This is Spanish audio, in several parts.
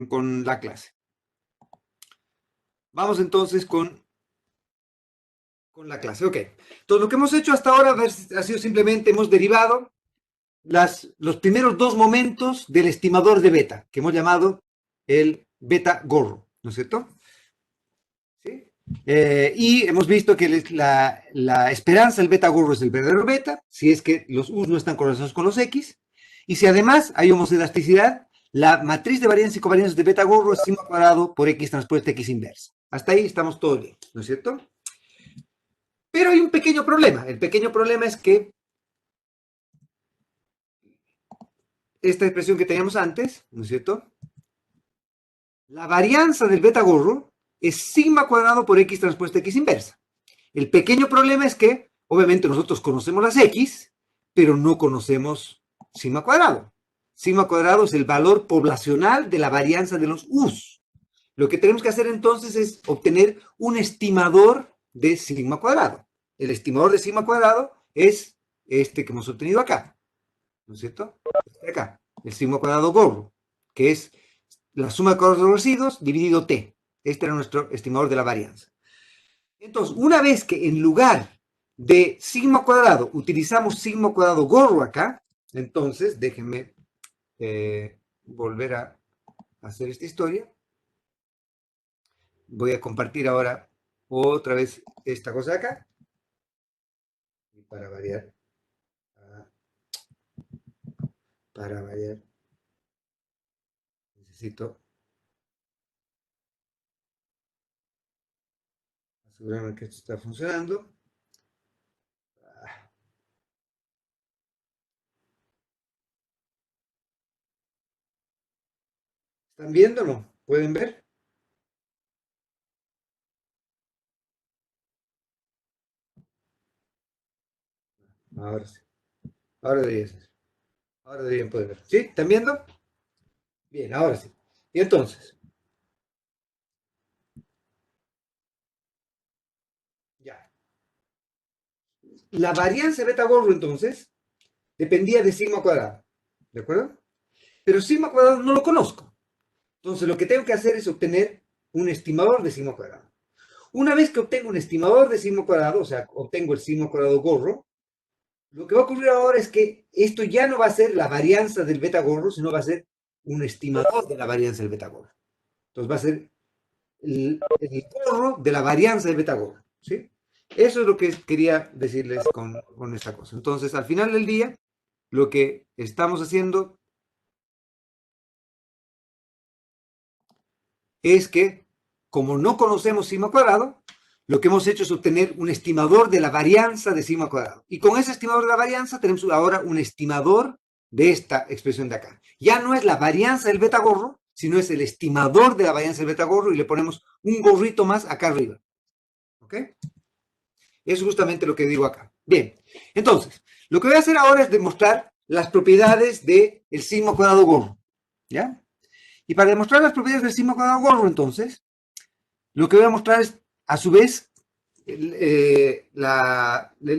con la clase. Vamos entonces con la clase. Ok. Entonces, lo que hemos hecho hasta ahora ha sido simplemente, hemos derivado los primeros dos momentos del estimador de beta, que hemos llamado el beta gorro, ¿no es cierto? ¿Sí? Y hemos visto que la esperanza del beta gorro es el verdadero beta, si es que los u's no están correlacionados con los x, y si además hay homoscelasticidad, la matriz de varianza y covarianza de beta gorro es sigma cuadrado por x transpuesta x inversa. Hasta ahí estamos todos bien, ¿no es cierto? Pero hay un pequeño problema. El pequeño problema es que esta expresión que teníamos antes, ¿no es cierto? La varianza del beta gorro es sigma cuadrado por x transpuesta x inversa. El pequeño problema es que, obviamente, nosotros conocemos las x, pero no conocemos sigma cuadrado. Sigma cuadrado es el valor poblacional de la varianza de los u's. Lo que tenemos que hacer entonces es obtener un estimador de sigma cuadrado. El estimador de sigma cuadrado es este que hemos obtenido acá, ¿no es cierto? Este de acá, el sigma cuadrado gorro, que es la suma de cuadrados de los residuos dividido t. Este era nuestro estimador de la varianza. Entonces, una vez que en lugar de sigma cuadrado utilizamos sigma cuadrado gorro acá, entonces déjenme volver a hacer esta historia. Voy a compartir ahora otra vez esta cosa de acá. Y para variar, necesito asegurarme que esto está funcionando. ¿Están viendo o no? ¿Pueden ver? Ahora sí. Ahora debería ser. Ahora deberían poder ver. ¿Sí? ¿Están viendo? Bien, ahora sí. Y entonces, ya. La varianza beta gorro, entonces, dependía de sigma cuadrado. ¿De acuerdo? Pero sigma cuadrado no lo conozco. Entonces, lo que tengo que hacer es obtener un estimador de sigma cuadrado. Una vez que obtengo un estimador de sigma cuadrado, o sea, obtengo el sigma cuadrado gorro, lo que va a ocurrir ahora es que esto ya no va a ser la varianza del beta gorro, sino va a ser un estimador de la varianza del beta gorro. Entonces va a ser el gorro de la varianza del beta gorro, ¿sí? Eso es lo que quería decirles con esta cosa. Entonces, al final del día, lo que estamos haciendo es que, como no conocemos sigma cuadrado, lo que hemos hecho es obtener un estimador de la varianza de sigma cuadrado. Y con ese estimador de la varianza tenemos ahora un estimador de esta expresión de acá. Ya no es la varianza del beta gorro, sino es el estimador de la varianza del beta gorro y le ponemos un gorrito más acá arriba. ¿Ok? Es justamente lo que digo acá. Bien, entonces, lo que voy a hacer ahora es demostrar las propiedades del sigma cuadrado gorro. ¿Ya? Y para demostrar las propiedades del sigma cuadrado gorro, entonces, lo que voy a mostrar es, a su vez, el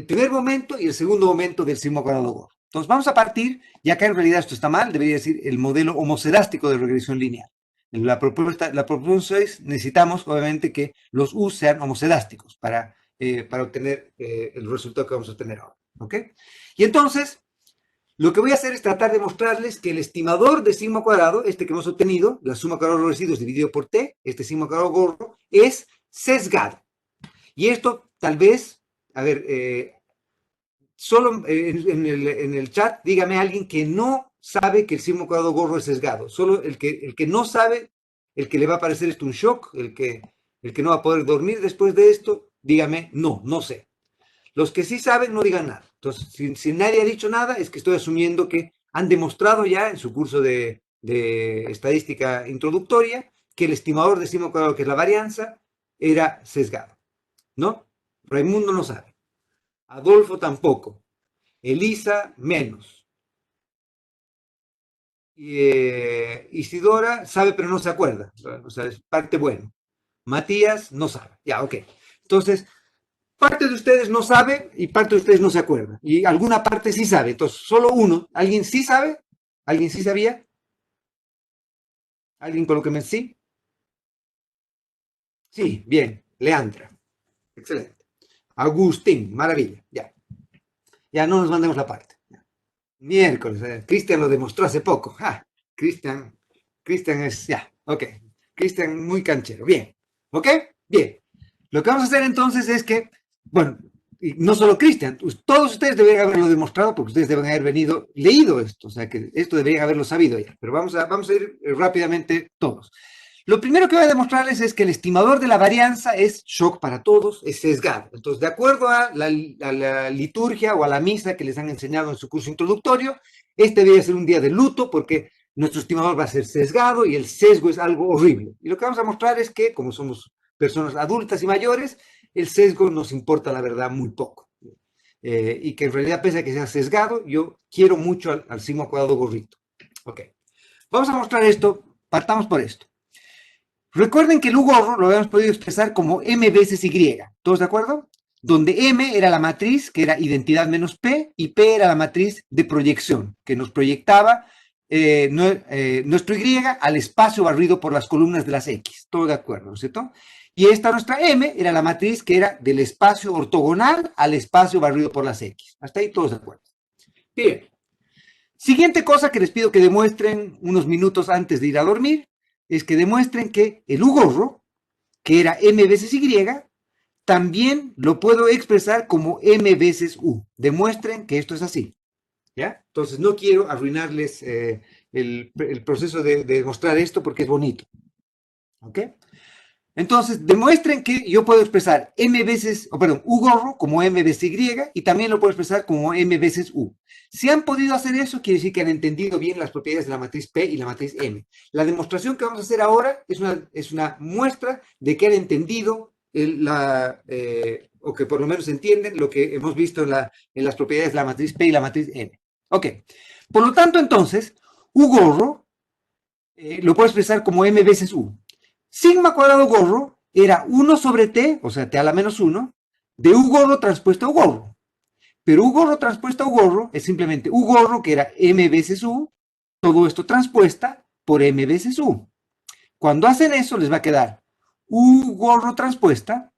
primer momento y el segundo momento del sigma cuadrado gorro. Entonces, vamos a partir, y acá en realidad esto está mal, debería decir el modelo homocedástico de regresión lineal. La propuesta es, necesitamos, obviamente, que los U sean homocedásticos para obtener el resultado que vamos a obtener ahora. ¿Ok? Y entonces, lo que voy a hacer es tratar de mostrarles que el estimador de sigma cuadrado, este que hemos obtenido, la suma cuadrada de los residuos dividido por t, este sigma cuadrado gorro, es sesgado. Y esto tal vez, a ver, solo en el chat dígame a alguien que no sabe que el sigma cuadrado gorro es sesgado. Solo el que no sabe, el que le va a parecer esto un shock, el que no va a poder dormir después de esto, dígame, no sé. Los que sí saben, no digan nada. Entonces, si nadie ha dicho nada, es que estoy asumiendo que han demostrado ya en su curso de estadística introductoria que el estimador de sigma cuadrado, que es la varianza, era sesgado. ¿No? Raimundo no sabe. Adolfo tampoco. Elisa menos. Isidora sabe pero no se acuerda. O sea, es parte bueno. Matías no sabe. Ya, ok. Entonces, parte de ustedes no sabe y parte de ustedes no se acuerda. Y alguna parte sí sabe. Entonces, solo uno. ¿Alguien sí sabe? ¿Alguien sí sabía? ¿Alguien colóqueme sí? Sí, bien. Leandra. Excelente. Agustín, maravilla. Ya. Ya no nos mandemos la parte. Miércoles. Cristian lo demostró hace poco. Ah, Cristian. Cristian es. Ya. Ok. Cristian muy canchero. Bien. ¿Ok? Bien. Lo que vamos a hacer entonces es que, bueno, y no solo Cristian, todos ustedes deberían haberlo demostrado porque ustedes deben haber leído esto, o sea que esto deberían haberlo sabido ya, pero vamos a ir rápidamente todos. Lo primero que voy a demostrarles es que el estimador de la varianza es shock para todos, es sesgado. Entonces, de acuerdo a la liturgia o a la misa que les han enseñado en su curso introductorio, este debe ser un día de luto porque nuestro estimador va a ser sesgado y el sesgo es algo horrible. Y lo que vamos a mostrar es que, como somos personas adultas y mayores, el sesgo nos importa la verdad muy poco. Y que en realidad, pese a que sea sesgado, yo quiero mucho al sigma cuadrado gorrito. Ok. Vamos a mostrar esto, partamos por esto. Recuerden que el U-gorro lo habíamos podido expresar como M veces Y. ¿Todos de acuerdo? Donde M era la matriz, que era identidad menos P, y P era la matriz de proyección, que nos proyectaba nuestro Y al espacio barrido por las columnas de las X. ¿Todo de acuerdo? ¿No es cierto? Y esta nuestra M era la matriz que era del espacio ortogonal al espacio barrido por las X. Hasta ahí todos de acuerdo. Bien. Siguiente cosa que les pido que demuestren unos minutos antes de ir a dormir, es que demuestren que el U-gorro, que era M veces Y, también lo puedo expresar como M veces U. Demuestren que esto es así. ¿Ya? Entonces no quiero arruinarles el proceso de demostrar esto porque es bonito. ¿Ok? Entonces, demuestren que yo puedo expresar M veces, U gorro como M veces Y y también lo puedo expresar como M veces U. Si han podido hacer eso, quiere decir que han entendido bien las propiedades de la matriz P y la matriz M. La demostración que vamos a hacer ahora es una muestra de que han entendido o que por lo menos entienden lo que hemos visto en las propiedades de la matriz P y la matriz M. Ok. Por lo tanto, entonces, U gorro lo puedo expresar como M veces U. Sigma cuadrado gorro era 1 sobre T, o sea, T a la menos 1, de U gorro transpuesto a U gorro. Pero U gorro transpuesto a U gorro es simplemente U gorro, que era M veces U, todo esto transpuesta por M veces U. Cuando hacen eso, les va a quedar U gorro transpuesta,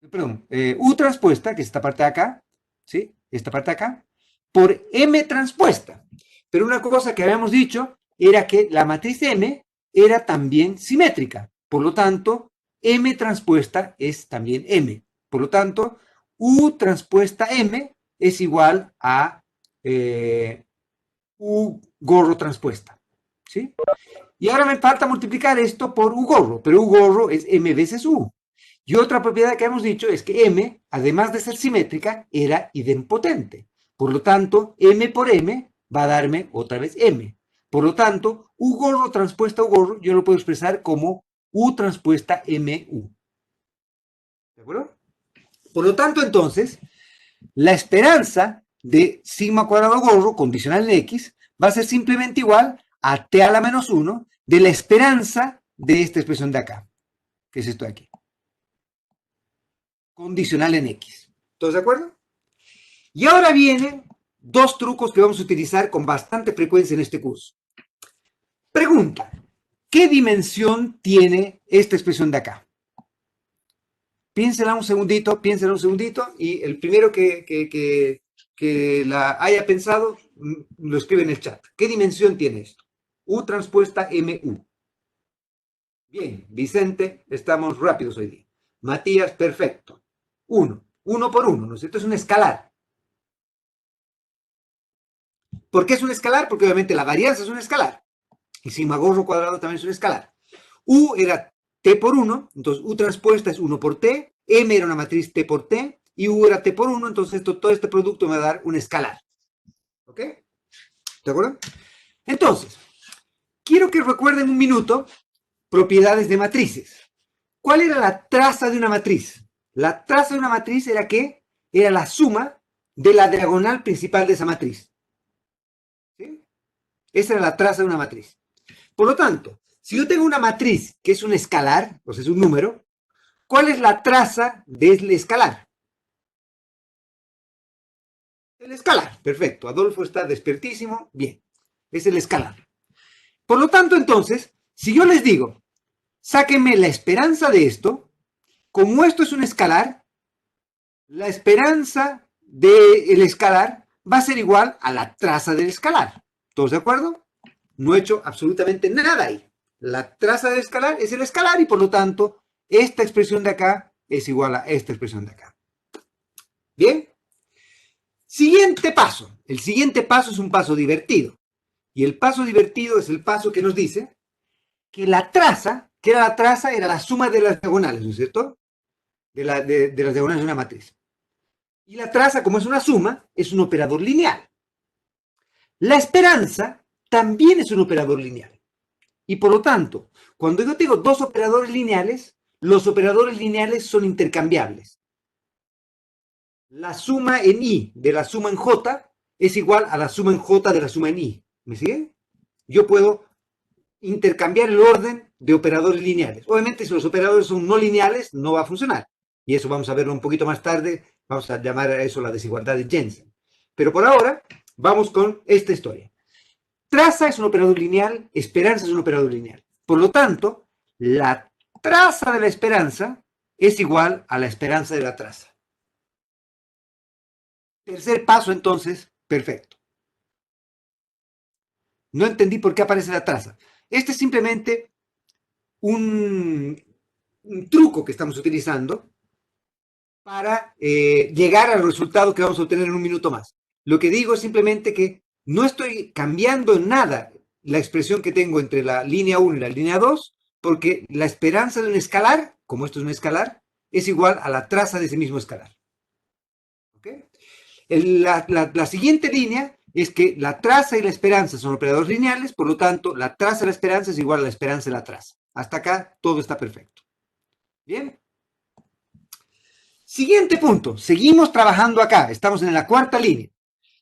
U transpuesta, que es esta parte de acá, ¿sí? Esta parte de acá, por M transpuesta. Pero una cosa que habíamos dicho era que la matriz M era también simétrica. Por lo tanto, M transpuesta es también M. Por lo tanto, U transpuesta M es igual a U gorro transpuesta. ¿Sí? Y ahora me falta multiplicar esto por U gorro, pero U gorro es M veces U. Y otra propiedad que hemos dicho es que M, además de ser simétrica, era idempotente. Por lo tanto, M por M va a darme otra vez M. Por lo tanto, U gorro transpuesta U gorro, yo lo puedo expresar como U transpuesta MU. ¿De acuerdo? Por lo tanto, entonces, la esperanza de sigma cuadrado gorro condicional en X va a ser simplemente igual a T a la menos 1 de la esperanza de esta expresión de acá, que es esto de aquí. Condicional en X. ¿Todos de acuerdo? Y ahora vienen dos trucos que vamos a utilizar con bastante frecuencia en este curso. Pregunta, ¿qué dimensión tiene esta expresión de acá? Piénsela un segundito y el primero que la haya pensado lo escribe en el chat. ¿Qué dimensión tiene esto? U transpuesta MU. Bien, Vicente, estamos rápidos hoy día. Matías, perfecto. 1. 1 por 1, ¿no es cierto? Es un escalar. ¿Por qué es un escalar? Porque obviamente la varianza es un escalar. Y sigma gorro cuadrado también es un escalar. U era T por 1, entonces U transpuesta es 1 por T. M era una matriz T por T. Y U era T por 1, entonces todo este producto me va a dar un escalar. ¿Ok? ¿De acuerdo? Entonces, quiero que recuerden un minuto propiedades de matrices. ¿Cuál era la traza de una matriz? La traza de una matriz era ¿qué? Era la suma de la diagonal principal de esa matriz. ¿Sí? Esa era la traza de una matriz. Por lo tanto, si yo tengo una matriz que es un escalar, o sea, es un número, ¿cuál es la traza del escalar? El escalar, perfecto. Adolfo está despertísimo, bien. Es el escalar. Por lo tanto, entonces, Si yo les digo, sáquenme la esperanza de esto, como esto es un escalar, la esperanza del escalar va a ser igual a la traza del escalar. ¿Todos de acuerdo? No he hecho absolutamente nada ahí. La traza del escalar es el escalar y por lo tanto esta expresión de acá es igual a esta expresión de acá. ¿Bien? Siguiente paso. El siguiente paso es un paso divertido. Y el paso divertido es el paso que nos dice que la traza, que era la traza, era la suma de las diagonales, ¿no es cierto? De las diagonales de una matriz. Y la traza, como es una suma, es un operador lineal. La esperanza también es un operador lineal. Y por lo tanto, cuando yo tengo dos operadores lineales, los operadores lineales son intercambiables. La suma en i de la suma en j es igual a la suma en j de la suma en i. ¿Me siguen? Yo puedo intercambiar el orden de operadores lineales. Obviamente, si los operadores son no lineales, no va a funcionar. Y eso vamos a verlo un poquito más tarde. Vamos a llamar a eso la desigualdad de Jensen. Pero por ahora, vamos con esta historia. Traza es un operador lineal, esperanza es un operador lineal. Por lo tanto, la traza de la esperanza es igual a la esperanza de la traza. Tercer paso, entonces, perfecto. No entendí por qué aparece la traza. Este es simplemente un truco que estamos utilizando para llegar al resultado que vamos a obtener en un minuto más. Lo que digo es simplemente que no estoy cambiando en nada la expresión que tengo entre la línea 1 y la línea 2, porque la esperanza de un escalar, como esto es un escalar, es igual a la traza de ese mismo escalar. ¿Okay? La siguiente línea es que la traza y la esperanza son operadores lineales, por lo tanto, la traza de la esperanza es igual a la esperanza de la traza. Hasta acá todo está perfecto. Bien. Siguiente punto, seguimos trabajando acá, estamos en la cuarta línea.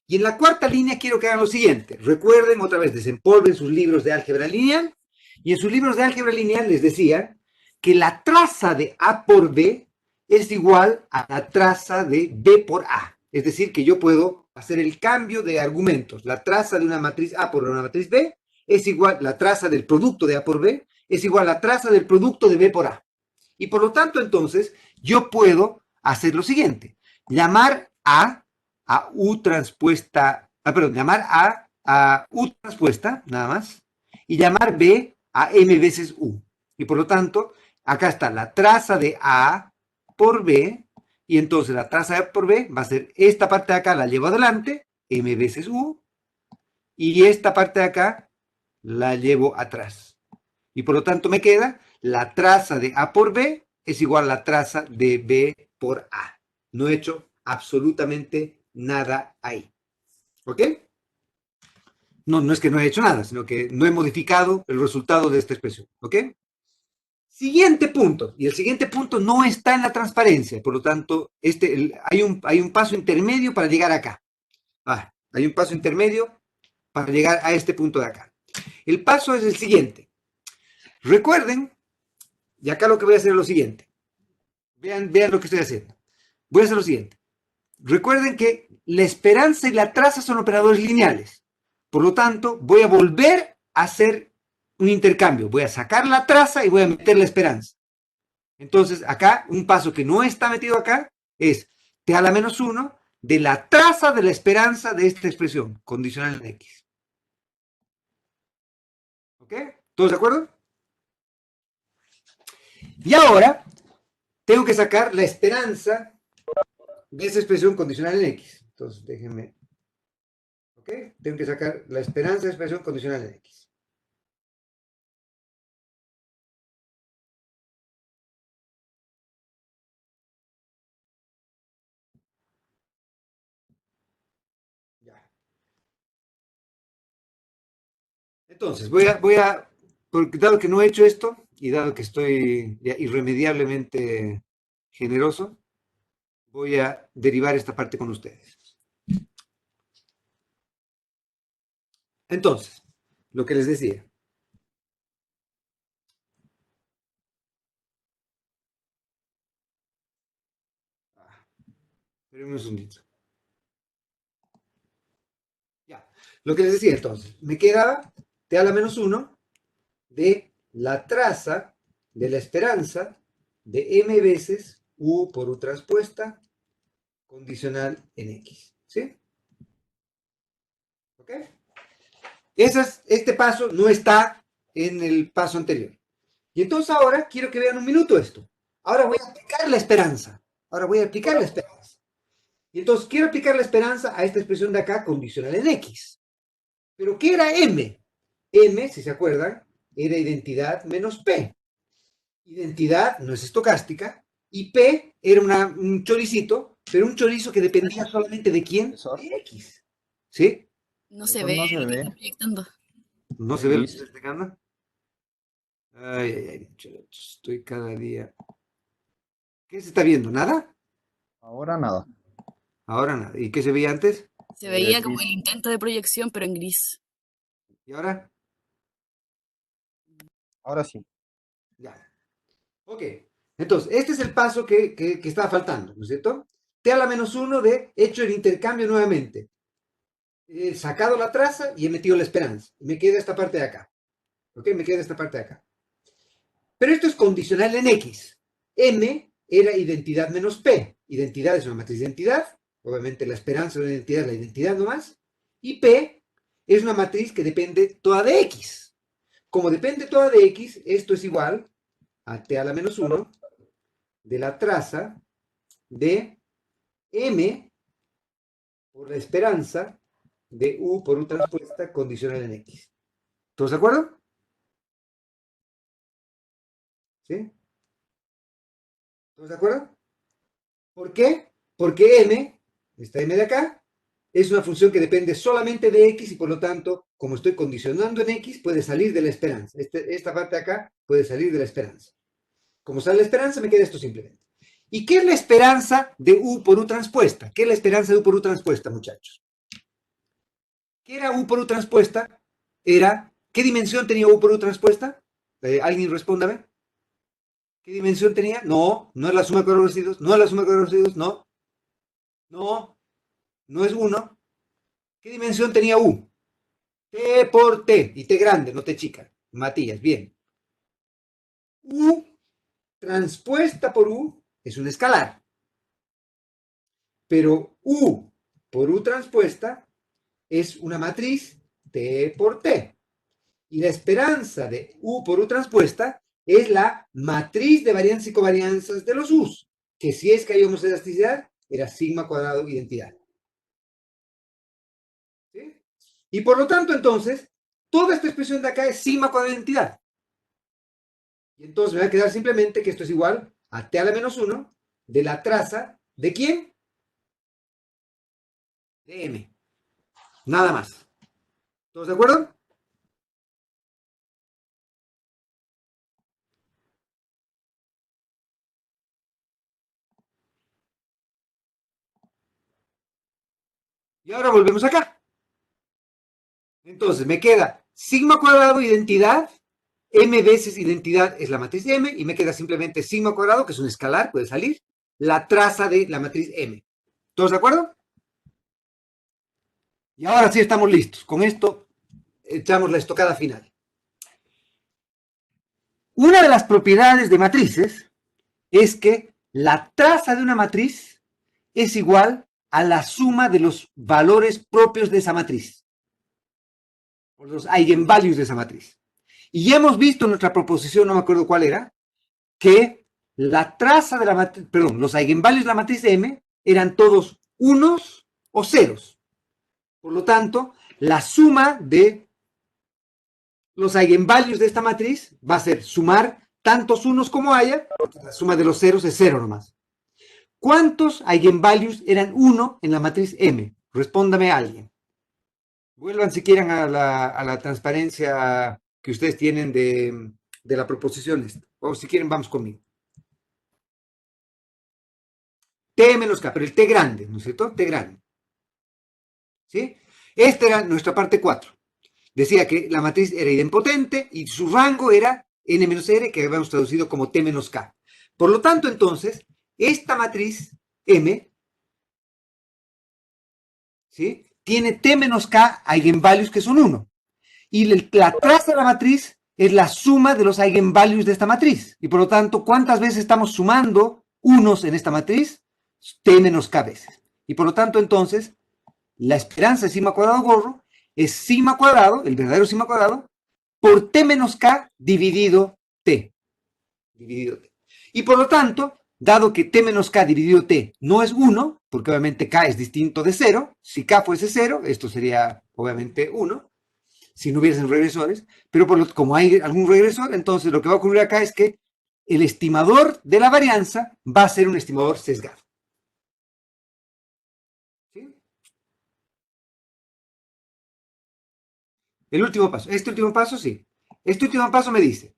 Y en la cuarta línea quiero que hagan lo siguiente. Recuerden otra vez, desempolven sus libros de álgebra lineal. Y en sus libros de álgebra lineal les decía que la traza de A por B es igual a la traza de B por A. Es decir, que yo puedo hacer el cambio de argumentos. La traza de una matriz A por una matriz B es igual, la traza del producto de A por B es igual a la traza del producto de B por A. Y por lo tanto, entonces, yo puedo hacer lo siguiente. Llamar a U transpuesta, perdón, llamar a U transpuesta, nada más, y llamar B a M veces U. Y por lo tanto, acá está la traza de A por B, y entonces la traza de A por B va a ser esta parte de acá, la llevo adelante, M veces U, y esta parte de acá la llevo atrás. Y por lo tanto me queda la traza de A por B es igual a la traza de B por A. No he hecho absolutamente nada ahí. ¿Ok? No, no es que no he hecho nada, sino que no he modificado el resultado de esta expresión. ¿Ok? Siguiente punto. Y el siguiente punto no está en la transparencia. Por lo tanto, hay un paso intermedio para llegar acá. Hay un paso intermedio para llegar a este punto de acá. El paso es el siguiente. Recuerden, y acá lo que voy a hacer es lo siguiente. Vean lo que estoy haciendo. Voy a hacer lo siguiente. Recuerden que la esperanza y la traza son operadores lineales. Por lo tanto, voy a volver a hacer un intercambio. Voy a sacar la traza y voy a meter la esperanza. Entonces, acá, un paso que no está metido acá es t a la menos 1 de la traza de la esperanza de esta expresión, condicional en x. ¿Ok? ¿Todos de acuerdo? Y ahora, tengo que sacar la esperanza de esa expresión condicional en x. Entonces, déjenme. ¿Ok? Tengo que sacar la esperanza de expresión condicional en x. Ya. Entonces, porque dado que no he hecho esto, y dado que estoy ya irremediablemente generoso, voy a derivar esta parte con ustedes. Entonces, lo que les decía. Espérenme un segundito. Ya. Lo que les decía entonces, me quedaba t a la menos 1 de la traza de la esperanza de m veces u por u transpuesta condicional en x. ¿Sí? ¿Ok? Este paso no está en el paso anterior. Y entonces ahora quiero que vean un minuto esto. Ahora voy a aplicar la esperanza. Ahora voy a aplicar la esperanza. Y entonces quiero aplicar la esperanza a esta expresión de acá condicional en x. ¿Pero qué era m? M, si se acuerdan, era identidad menos p. Identidad no es estocástica. Y p era un choricito, pero un chorizo que dependía solamente de quién? Profesor, De x. ¿Sí? No se profesor, ve no se lo que ve. está proyectando. No Está se ve lo que gris. está explicando. Ay, ay, ay, estoy cada día. ¿Qué se está viendo? ¿Nada? Ahora nada. Ahora nada. ¿Y qué se veía antes? Se veía como el Gris. intento de proyección, pero en gris. ¿Y ahora? Ahora sí. Ya. Ok. Entonces, este es el paso que estaba faltando, ¿no es cierto? T a la menos 1 de hecho el intercambio nuevamente. He sacado la traza y he metido la esperanza. Y me queda esta parte de acá. ¿Ok? Me queda esta parte de acá. Pero esto es condicional en X. M era identidad menos P. Identidad es una matriz de identidad. Obviamente la esperanza es una identidad, la identidad nomás. Y P es una matriz que depende toda de X. Como depende toda de X, esto es igual a T a la menos 1 de la traza de M por la esperanza de U por U transpuesta condicional en X. ¿Todos de acuerdo? ¿Sí? ¿Todos de acuerdo? ¿Por qué? Porque M, esta M de acá, es una función que depende solamente de X y por lo tanto, como estoy condicionando en X, puede salir de la esperanza. Esta parte de acá puede salir de la esperanza. Como sale la esperanza, me queda esto simplemente. ¿Y qué es la esperanza de U por U transpuesta? ¿Qué es la esperanza de U por U transpuesta, muchachos? ¿Qué era U por U transpuesta? ¿Qué dimensión tenía U por U transpuesta? ¿Alguien respóndame? ¿Qué dimensión tenía? No, no es la suma de cuadrados residuos, no es la suma de cuadrados residuos, no, no, no es 1. ¿Qué dimensión tenía U? T por T, y T grande, no T chica. Matías, bien. U transpuesta por U es un escalar. Pero U por U transpuesta es una matriz T por T. Y la esperanza de U por U transpuesta es la matriz de varianzas y covarianzas de los U's, que si es que hay homoelasticidad, era sigma cuadrado identidad. ¿Sí? Y por lo tanto, entonces, toda esta expresión de acá es sigma cuadrado identidad. Y entonces me va a quedar simplemente que esto es igual a T a la menos 1 de la traza ¿de quién? De M. Nada más. ¿Todos de acuerdo? Y ahora volvemos acá. Entonces me queda sigma cuadrado identidad, m veces identidad es la matriz M, y me queda simplemente sigma cuadrado, que es un escalar, puede salir, la traza de la matriz M. ¿Todos de acuerdo? Y ahora sí estamos listos. Con esto echamos la estocada final. Una de las propiedades de matrices es que la traza de una matriz es igual a la suma de los valores propios de esa matriz, o los eigenvalues de esa matriz. Y ya hemos visto en nuestra proposición, no me acuerdo cuál era, que la traza de la matriz, perdón, los eigenvalues de la matriz M eran todos unos o ceros. Por lo tanto, la suma de los eigenvalues de esta matriz va a ser sumar tantos unos como haya, porque la suma de los ceros es cero nomás. ¿Cuántos eigenvalues eran 1 en la matriz M? Respóndame a alguien. Vuelvan si quieren a la transparencia que ustedes tienen de la proposición esta. O si quieren, vamos conmigo. T menos K, pero el T grande, ¿no es cierto? T grande. ¿Sí? Esta era nuestra parte 4. Decía que la matriz era idempotente y su rango era N menos R, que habíamos traducido como T menos K. Por lo tanto, entonces, esta matriz M, ¿sí?, tiene T menos K eigenvalues que son 1. Y la traza de la matriz es la suma de los eigenvalues de esta matriz. Y por lo tanto, ¿cuántas veces estamos sumando unos en esta matriz? T menos K veces. Y por lo tanto, entonces, la esperanza de sigma cuadrado gorro es sigma cuadrado, el verdadero sigma cuadrado, por T menos K dividido T. Y por lo tanto, dado que T menos K dividido T no es 1, porque obviamente K es distinto de 0, si K fuese 0, esto sería obviamente 1, si no hubiesen regresores, pero como hay algún regresor, entonces lo que va a ocurrir acá es que el estimador de la varianza va a ser un estimador sesgado. ¿Sí? El último paso, este último paso sí. Este último paso me dice,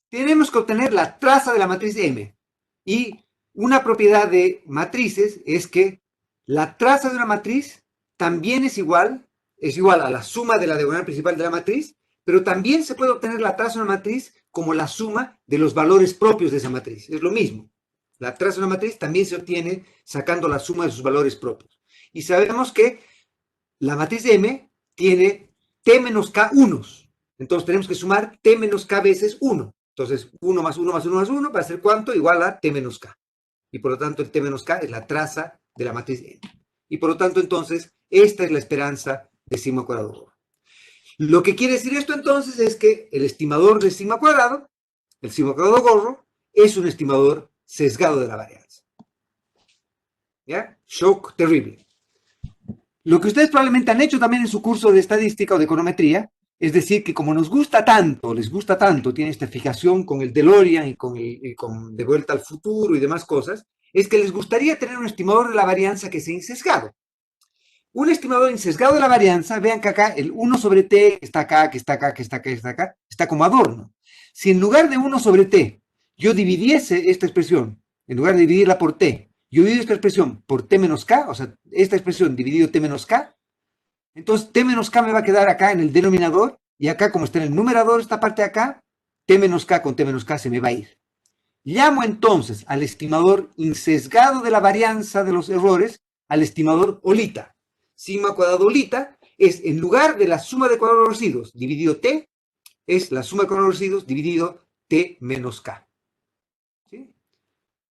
tenemos que obtener la traza de la matriz M. Y una propiedad de matrices es que la traza de una matriz también es igual a la suma de la diagonal principal de la matriz, pero también se puede obtener la traza de una matriz como la suma de los valores propios de esa matriz. Es lo mismo. La traza de una matriz también se obtiene sacando la suma de sus valores propios. Y sabemos que la matriz M tiene T menos K unos. Entonces tenemos que sumar T menos K veces 1. Entonces 1 más 1 más 1 más 1 va a ser ¿cuánto? Igual a T menos K. Y por lo tanto el T menos K es la traza de la matriz M. Y por lo tanto entonces esta es la esperanza de sigma cuadrado gorro. Lo que quiere decir esto entonces es que el estimador de sigma cuadrado, el sigma cuadrado gorro, es un estimador sesgado de la varianza. ¿Ya? Shock terrible. Lo que ustedes probablemente han hecho también en su curso de estadística o de econometría, es decir, que como nos gusta tanto, les gusta tanto, tiene esta fijación con el DeLorean y con De Vuelta al Futuro y demás cosas, es que les gustaría tener un estimador de la varianza que sea insesgado. Un estimador insesgado de la varianza, vean que acá el 1 sobre t que está acá, que está acá, que está acá, que está acá, está como adorno. Si en lugar de 1 sobre t yo dividiese esta expresión, en lugar de dividirla por t, yo divido esta expresión por t menos k, o sea, esta expresión dividido t menos k, entonces t menos k me va a quedar acá en el denominador, y acá como está en el numerador esta parte de acá, t menos k con t menos k se me va a ir. Llamo entonces al estimador insesgado de la varianza de los errores al estimador Olita. Sigma cuadrado Olita es, en lugar de la suma de cuadrados residuos dividido t, es la suma de cuadrados residuos dividido t menos k. ¿Sí?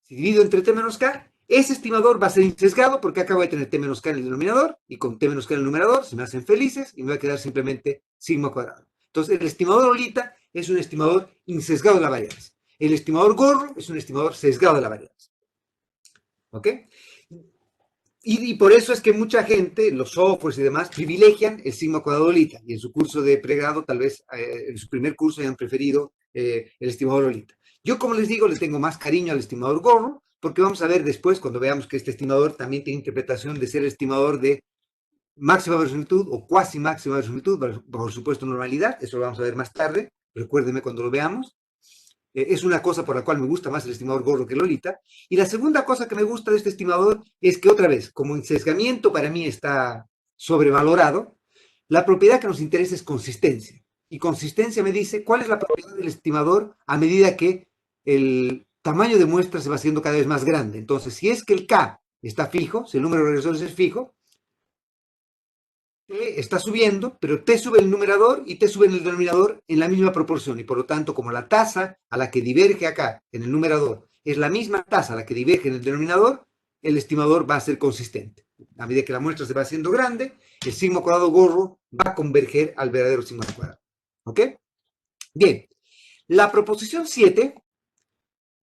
Si divido entre t menos k, ese estimador va a ser insesgado porque acá voy a tener t menos k en el denominador y con t menos k en el numerador se me hacen felices y me va a quedar simplemente sigma cuadrado. Entonces el estimador Olita es un estimador insesgado de la varianza. El estimador gorro es un estimador sesgado de la varianza. ¿Ok? Y por eso es que mucha gente, los softwares y demás, privilegian el sigma cuadrado Olita. Y en su curso de pregrado, tal vez en su primer curso hayan preferido el estimador Olita. Yo, como les digo, le tengo más cariño al estimador gorro, porque vamos a ver después, cuando veamos que este estimador también tiene interpretación de ser el estimador de máxima verosimilitud o cuasi máxima verosimilitud, por supuesto normalidad, eso lo vamos a ver más tarde, recuérdenme cuando lo veamos. Es una cosa por la cual me gusta más el estimador gorro que el Olita. Y la segunda cosa que me gusta de este estimador es que otra vez, como sesgamiento para mí está sobrevalorado, la propiedad que nos interesa es consistencia. Y consistencia me dice cuál es la propiedad del estimador a medida que el tamaño de muestra se va haciendo cada vez más grande. Entonces, si es que el K está fijo, si el número de regresores es fijo, T está subiendo, pero T sube el numerador y T sube en el denominador en la misma proporción. Y por lo tanto, como la tasa a la que diverge acá en el numerador es la misma tasa a la que diverge en el denominador, el estimador va a ser consistente. A medida que la muestra se va haciendo grande, el sigma cuadrado gorro va a converger al verdadero sigma cuadrado. ¿Ok? Bien. La proposición 7,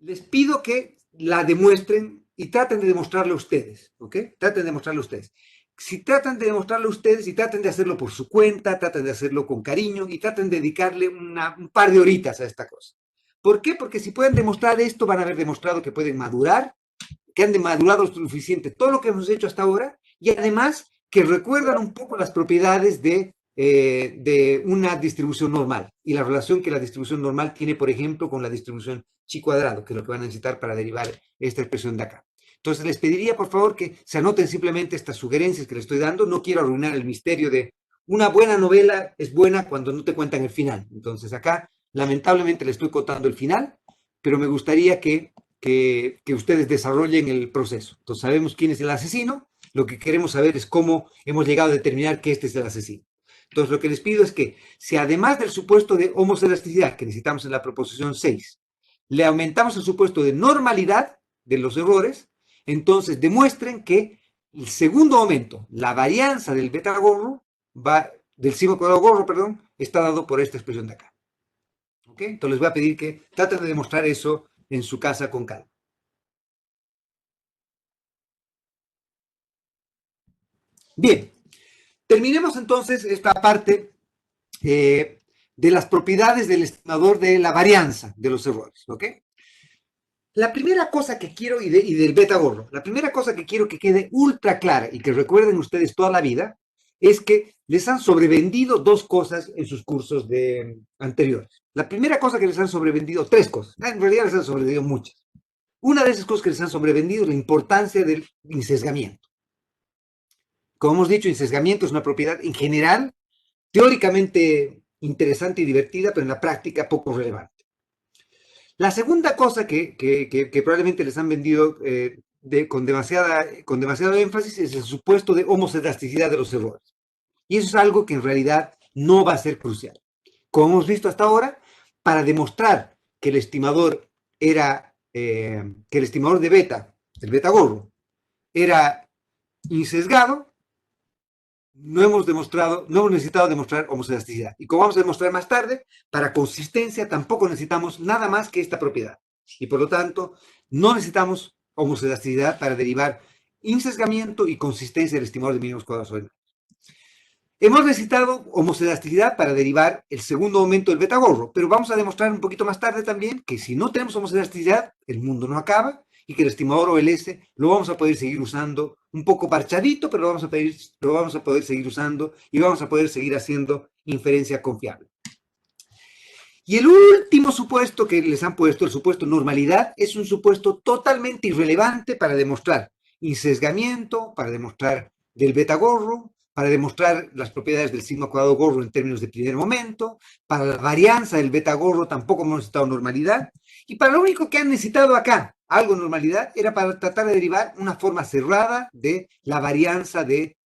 les pido que la demuestren y traten de demostrarlo ustedes. ¿Ok? Traten de demostrarlo ustedes. Si tratan de demostrarlo ustedes y traten de hacerlo por su cuenta, traten de hacerlo con cariño y traten de dedicarle un par de horitas a esta cosa. ¿Por qué? Porque si pueden demostrar esto, van a haber demostrado que pueden madurar, que han madurado lo suficiente todo lo que hemos hecho hasta ahora y además que recuerdan un poco las propiedades de una distribución normal y la relación que la distribución normal tiene, por ejemplo, con la distribución chi cuadrado, que es lo que van a necesitar para derivar esta expresión de acá. Entonces les pediría por favor que se anoten simplemente estas sugerencias que les estoy dando. No quiero arruinar el misterio de una buena novela es buena cuando no te cuentan el final. Entonces acá lamentablemente les estoy contando el final, pero me gustaría que ustedes desarrollen el proceso. Entonces sabemos quién es el asesino, lo que queremos saber es cómo hemos llegado a determinar que este es el asesino. Entonces, lo que les pido es que, si además del supuesto de homoscedasticidad que necesitamos en la proposición 6, le aumentamos el supuesto de normalidad de los errores, entonces demuestren que el segundo aumento, la varianza del beta gorro, del sigma cuadrado gorro, perdón, está dado por esta expresión de acá. ¿Ok? Entonces les voy a pedir que traten de demostrar eso en su casa con calma. Bien, terminemos entonces esta parte de las propiedades del estimador de la varianza de los errores. ¿Ok? La primera cosa que quiero, y del beta gorro, la primera cosa que quiero que quede ultra clara y que recuerden ustedes toda la vida, es que les han sobrevendido dos cosas en sus cursos anteriores. La primera cosa que les han sobrevendido, tres cosas. En realidad les han sobrevendido muchas. Una de esas cosas que les han sobrevendido es la importancia del insesgamiento. Como hemos dicho, insesgamiento es una propiedad en general, teóricamente interesante y divertida, pero en la práctica poco relevante. La segunda cosa que probablemente les han vendido con demasiado énfasis es el supuesto de homoscedasticidad de los errores. Y eso es algo que en realidad no va a ser crucial. Como hemos visto hasta ahora, para demostrar que el estimador que el estimador de beta, el beta gorro, era insesgado, no hemos necesitado demostrar homoscedasticidad. Y como vamos a demostrar más tarde, para consistencia tampoco necesitamos nada más que esta propiedad. Y por lo tanto, no necesitamos homoscedasticidad para derivar insesgamiento y consistencia del estimador de mínimos cuadrados ordinarios. Hemos necesitado homoscedasticidad para derivar el segundo aumento del beta gorro, pero vamos a demostrar un poquito más tarde también que si no tenemos homoscedasticidad, el mundo no acaba y que el estimador OLS lo vamos a poder seguir usando un poco parchadito, pero lo vamos a poder seguir usando y vamos a poder seguir haciendo inferencia confiable. Y el último supuesto que les han puesto, el supuesto normalidad, es un supuesto totalmente irrelevante para demostrar insesgamiento, para demostrar del beta gorro, para demostrar las propiedades del sigma cuadrado gorro en términos de primer momento, para la varianza del beta gorro tampoco hemos necesitado normalidad, y para lo único que han necesitado acá, algo normalidad, era para tratar de derivar una forma cerrada de la varianza del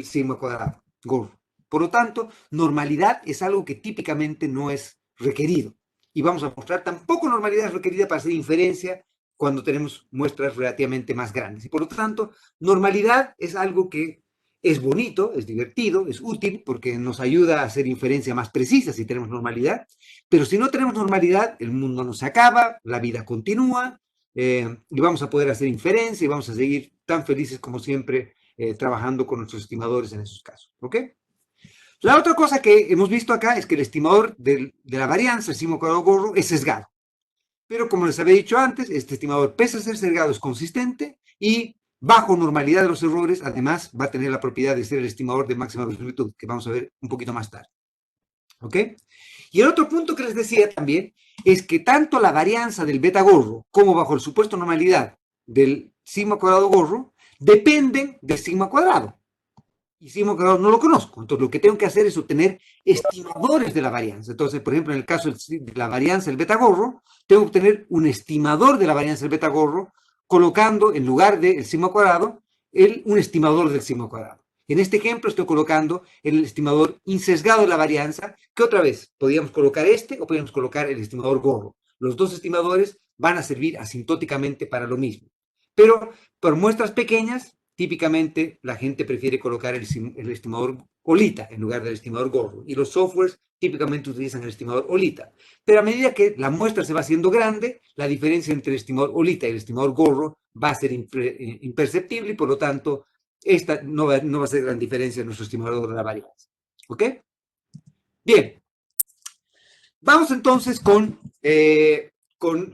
sigma cuadrado gorro. Por lo tanto, normalidad es algo que típicamente no es requerido. Y vamos a mostrar tampoco normalidad es requerida para hacer inferencia cuando tenemos muestras relativamente más grandes. Y por lo tanto, normalidad es algo que es bonito, es divertido, es útil, porque nos ayuda a hacer inferencia más precisa si tenemos normalidad. Pero si no tenemos normalidad, el mundo no se acaba, la vida continúa, y vamos a poder hacer inferencia y vamos a seguir tan felices como siempre trabajando con nuestros estimadores en esos casos. ¿Ok? La otra cosa que hemos visto acá es que el estimador de la varianza, el sigma cuadrado gorro, es sesgado. Pero como les había dicho antes, este estimador, pese a ser sesgado, es consistente y bajo normalidad de los errores, además va a tener la propiedad de ser el estimador de máxima verosimilitud, que vamos a ver un poquito más tarde. ¿Ok? Y el otro punto que les decía también es que tanto la varianza del beta gorro como bajo el supuesto normalidad del sigma cuadrado gorro dependen del sigma cuadrado. Y sigma cuadrado no lo conozco. Entonces, lo que tengo que hacer es obtener estimadores de la varianza. Entonces, por ejemplo, en el caso de la varianza del beta gorro, tengo que obtener un estimador de la varianza del beta gorro, colocando en lugar del sigma cuadrado un estimador del sigma cuadrado. En este ejemplo estoy colocando el estimador insesgado de la varianza, que otra vez podríamos colocar este o podríamos colocar el estimador gorro. Los dos estimadores van a servir asintóticamente para lo mismo. Pero por muestras pequeñas, típicamente la gente prefiere colocar el estimador OLITA en lugar del estimador gorro. Y los softwares típicamente utilizan el estimador OLITA. Pero a medida que la muestra se va haciendo grande, la diferencia entre el estimador OLITA y el estimador gorro va a ser imperceptible y por lo tanto esta no va a ser gran diferencia en nuestro estimador de la varianza. ¿Ok? Bien. Vamos entonces con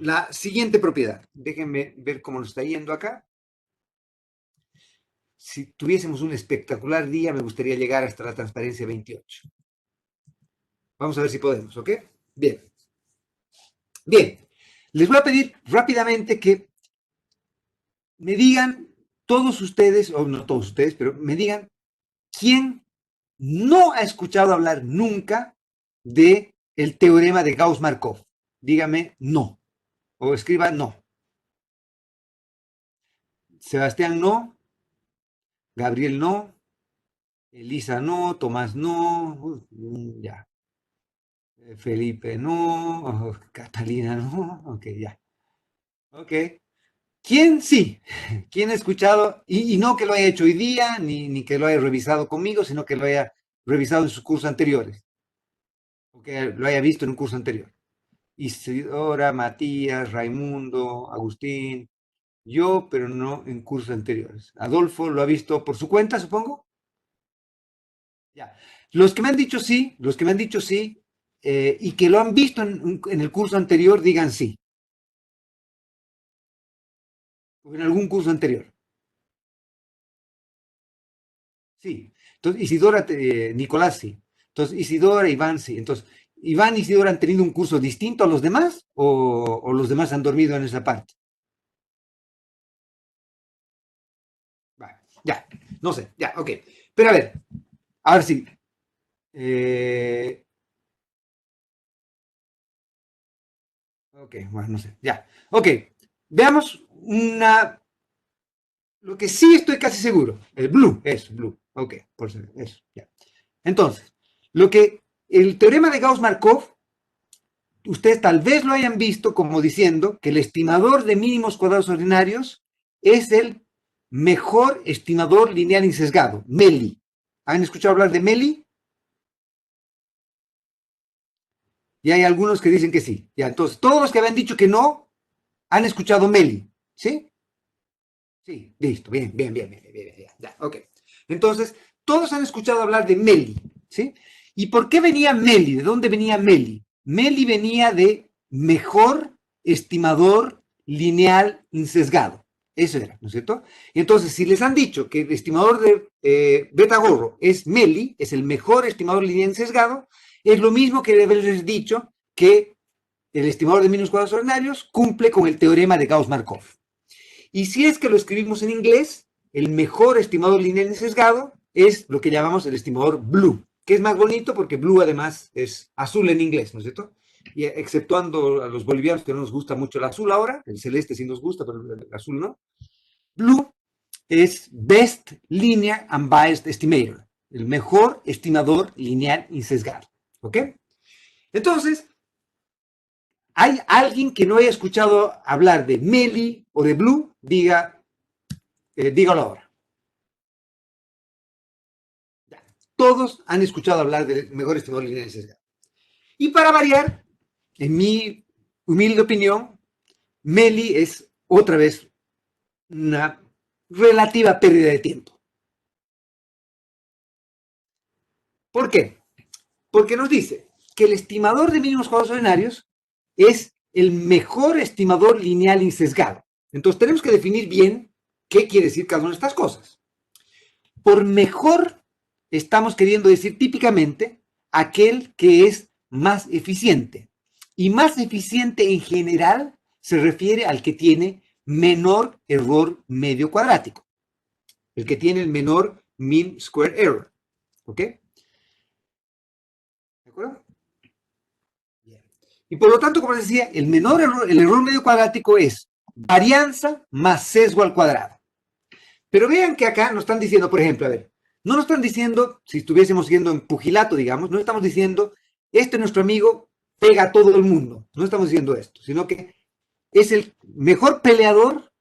la siguiente propiedad. Déjenme ver cómo nos está yendo acá. Si tuviésemos un espectacular día, me gustaría llegar hasta la transparencia 28. Vamos a ver si podemos, ¿ok? Bien. Bien. Les voy a pedir rápidamente que me digan todos ustedes, o no todos ustedes, pero me digan quién no ha escuchado hablar nunca de el teorema de Gauss-Markov. Dígame no. O escriba no. Sebastián no. Gabriel no. Elisa no, Tomás no, ya. Felipe no, Catalina no, ok, ya. Ok. ¿Quién sí? ¿Quién ha escuchado? Y no que lo haya hecho hoy día, ni que lo haya revisado conmigo, sino que lo haya revisado en sus cursos anteriores, o que lo haya visto en un curso anterior. Isidora, Matías, Raimundo, Agustín, yo, pero no en cursos anteriores. Adolfo lo ha visto por su cuenta, supongo. Ya. Los que me han dicho sí, los que me han dicho sí, y que lo han visto en el curso anterior, digan sí, o en algún curso anterior. Sí. Entonces, Isidora, Nicolás sí. Entonces, Isidora, Iván sí. Entonces, ¿Iván y Isidora han tenido un curso distinto a los demás o los demás han dormido en esa parte? Vale, ya, no sé, ya, ok. Pero a ver, ahora sí. Eh, ok, bueno, no sé, ya. Ok, veamos lo que sí estoy casi seguro. El blue, eso, blue. Ok, por eso, ya. Entonces, el teorema de Gauss-Markov, ustedes tal vez lo hayan visto como diciendo que el estimador de mínimos cuadrados ordinarios es el mejor estimador lineal insesgado, MELI. ¿Han escuchado hablar de MELI? Y hay algunos que dicen que sí. Ya, entonces, todos los que habían dicho que no, han escuchado MELI. ¿Sí? Sí, listo, bien, bien, bien, bien, bien, bien, bien, ya, ok. Entonces, todos han escuchado hablar de MELI, ¿sí? ¿Y por qué venía MELI? ¿De dónde venía MELI? MELI venía de mejor estimador lineal insesgado. Eso era, ¿no es cierto? Y entonces, si les han dicho que el estimador de beta-gorro es MELI, es el mejor estimador lineal insesgado, es lo mismo que haberles dicho que el estimador de mínimos cuadrados ordinarios cumple con el teorema de Gauss-Markov. Y si es que lo escribimos en inglés, el mejor estimador lineal sesgado es lo que llamamos el estimador blue, que es más bonito porque blue además es azul en inglés, ¿no es cierto? Y exceptuando a los bolivianos que no nos gusta mucho el azul ahora, el celeste sí nos gusta, pero el azul no. Blue es Best Linear Unbiased Estimator, el mejor estimador lineal insesgado, ¿ok? Entonces, ¿hay alguien que no haya escuchado hablar de MELI o de Blue? Dígalo ahora. Todos han escuchado hablar del mejor estimador lineal sesgado. Y para variar, en mi humilde opinión, Meli es otra vez una relativa pérdida de tiempo. ¿Por qué? Porque nos dice que el estimador de mínimos cuadrados ordinarios es el mejor estimador lineal insesgado. Entonces tenemos que definir bien qué quiere decir cada una de estas cosas. Por mejor estamos queriendo decir típicamente aquel que es más eficiente. Y más eficiente en general se refiere al que tiene menor error medio cuadrático. El que tiene el menor mean square error. ¿Ok? ¿De acuerdo? Bien. Y por lo tanto, como les decía, el error medio cuadrático es varianza más sesgo al cuadrado. Pero vean que acá nos están diciendo, por ejemplo, a ver, no nos están diciendo, si estuviésemos yendo en pugilato, digamos, no estamos diciendo, este nuestro amigo pega a todo el mundo. No estamos diciendo esto, sino que es el mejor peleador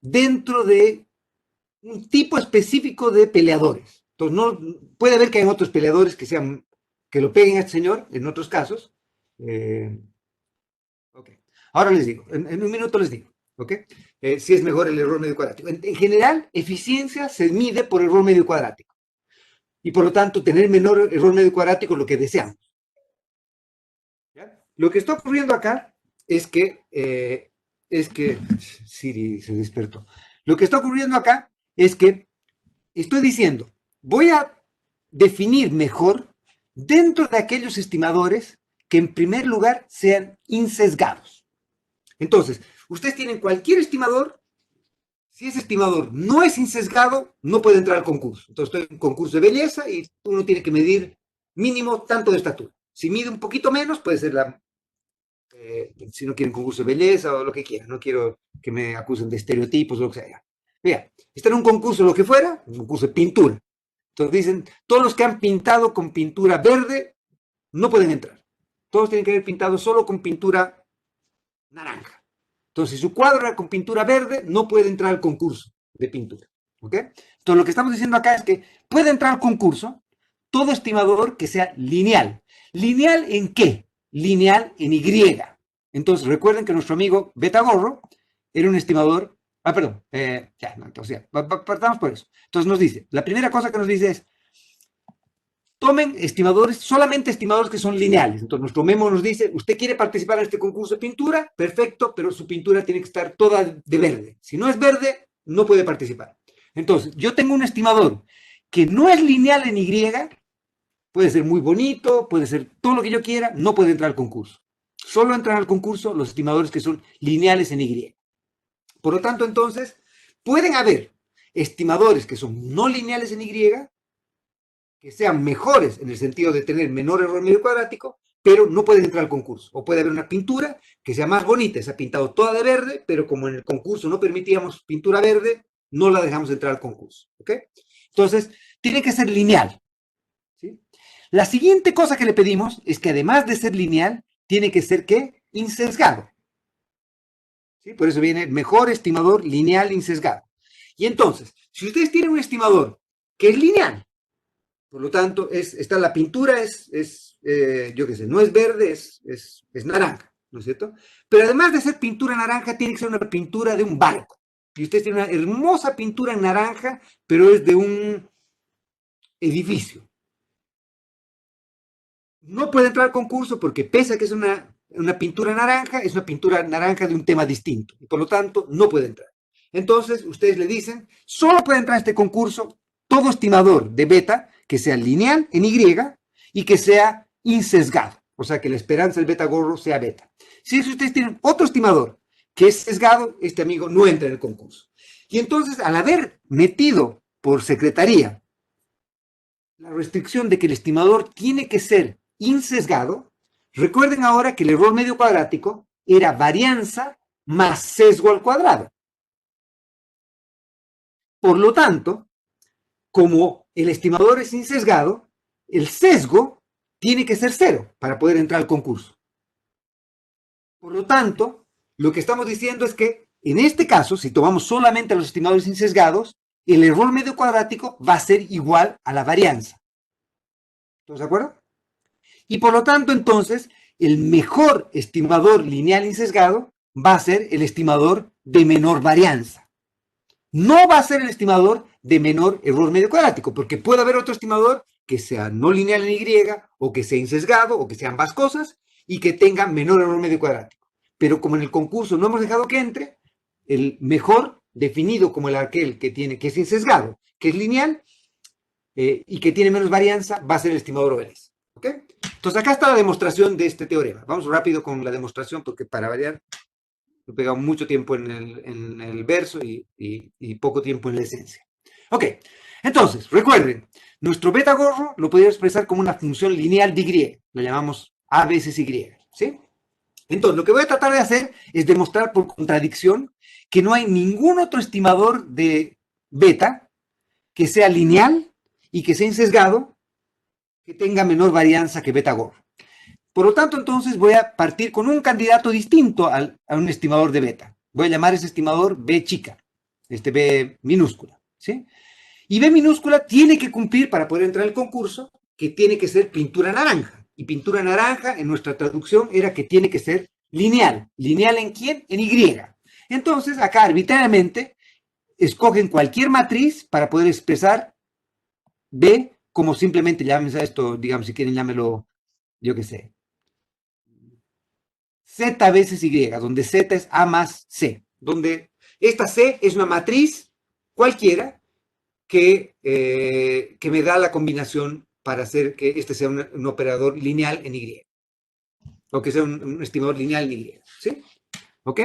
dentro de un tipo específico de peleadores. Entonces, no, puede haber que hay otros peleadores que lo peguen a este señor, en otros casos. Ok. Ahora les digo, en un minuto les digo, ¿ok? Si es mejor el error medio cuadrático. En general, eficiencia se mide por error medio cuadrático. Y por lo tanto, tener menor error medio cuadrático es lo que deseamos. ¿Ya? Lo que está ocurriendo acá es que Siri se despertó. Lo que está ocurriendo acá es que estoy diciendo, voy a definir mejor dentro de aquellos estimadores que en primer lugar sean insesgados. Entonces, ustedes tienen cualquier estimador, si ese estimador no es insesgado, no puede entrar al concurso. Entonces, estoy en un concurso de belleza y uno tiene que medir mínimo tanto de estatura. Si mide un poquito menos, puede ser si no quieren concurso de belleza o lo que quieran. No quiero que me acusen de estereotipos o lo que sea. Mira, está en un concurso, lo que fuera, un concurso de pintura. Entonces dicen, todos los que han pintado con pintura verde no pueden entrar. Todos tienen que haber pintado solo con pintura naranja. Entonces, si su cuadro era con pintura verde, no puede entrar al concurso de pintura. ¿Ok? Entonces, lo que estamos diciendo acá es que puede entrar al concurso todo estimador que sea lineal. ¿Lineal en qué? Lineal en Y. Entonces, recuerden que nuestro amigo Betagorro era un estimador. Perdón. Entonces partamos por eso. Entonces nos dice, la primera cosa que nos dice es, tomen estimadores, solamente estimadores que son lineales. Entonces nuestro memo nos dice, usted quiere participar en este concurso de pintura, perfecto, pero su pintura tiene que estar toda de verde. Si no es verde, no puede participar. Entonces, yo tengo un estimador que no es lineal en Y, puede ser muy bonito, puede ser todo lo que yo quiera, no puede entrar al concurso. Solo entran al concurso los estimadores que son lineales en Y. Por lo tanto, entonces, pueden haber estimadores que son no lineales en Y, que sean mejores en el sentido de tener menor error medio cuadrático, pero no pueden entrar al concurso. O puede haber una pintura que sea más bonita, se ha pintado toda de verde, pero como en el concurso no permitíamos pintura verde, no la dejamos entrar al concurso. ¿Ok? Entonces, tiene que ser lineal. ¿Sí? La siguiente cosa que le pedimos es que además de ser lineal, tiene que ser, ¿qué? Insesgado. ¿Sí? Por eso viene mejor estimador lineal insesgado. Y entonces, si ustedes tienen un estimador que es lineal, por lo tanto, está la pintura, yo qué sé, no es verde, es naranja, ¿no es cierto? Pero además de ser pintura naranja, tiene que ser una pintura de un barco. Y ustedes tienen una hermosa pintura en naranja, pero es de un edificio. No puede entrar al concurso porque pese a que es una pintura naranja, es una pintura naranja de un tema distinto. Y por lo tanto, no puede entrar. Entonces, ustedes le dicen, solo puede entrar a este concurso todo estimador de beta que sea lineal en Y y que sea insesgado. O sea, que la esperanza del beta gorro sea beta. Si ustedes tienen otro estimador que es sesgado, este amigo no entra en el concurso. Y entonces, al haber metido por secretaría la restricción de que el estimador tiene que ser insesgado, recuerden ahora que el error medio cuadrático era varianza más sesgo al cuadrado. Por lo tanto, como el estimador es insesgado, el sesgo tiene que ser 0 para poder entrar al concurso. Por lo tanto, lo que estamos diciendo es que en este caso, si tomamos solamente los estimadores insesgados, el error medio cuadrático va a ser igual a la varianza. ¿Todos de acuerdo? Y por lo tanto, entonces, el mejor estimador lineal insesgado va a ser el estimador de menor varianza. No va a ser el estimador de menor error medio cuadrático, porque puede haber otro estimador que sea no lineal en Y, o que sea insesgado, o que sea ambas cosas, y que tenga menor error medio cuadrático. Pero como en el concurso no hemos dejado que entre, el mejor definido como el aquel que es insesgado, que es lineal, y que tiene menos varianza, va a ser el estimador Vélez. ¿Ok? Entonces acá está la demostración de este teorema. Vamos rápido con la demostración porque para variar he pegado mucho tiempo en el verso y poco tiempo en la esencia. Ok, entonces recuerden, nuestro beta gorro lo podría expresar como una función lineal de Y. Lo llamamos A veces Y. ¿Sí? Entonces lo que voy a tratar de hacer es demostrar por contradicción que no hay ningún otro estimador de beta que sea lineal y que sea insesgado que tenga menor varianza que beta gorro. Por lo tanto, entonces voy a partir con un candidato distinto a un estimador de beta. Voy a llamar ese estimador B chica, B minúscula, ¿sí? Y B minúscula tiene que cumplir para poder entrar al concurso que tiene que ser pintura naranja. Y pintura naranja en nuestra traducción era que tiene que ser lineal. ¿Lineal en quién? En Y. Entonces, acá arbitrariamente escogen cualquier matriz para poder expresar B como simplemente llámense a esto, digamos, si quieren llámelo, yo qué sé, Z veces Y, donde Z es A más C, donde esta C es una matriz cualquiera que me da la combinación para hacer que este sea un operador lineal en Y, o que sea un estimador lineal en Y, ¿sí? ¿Ok?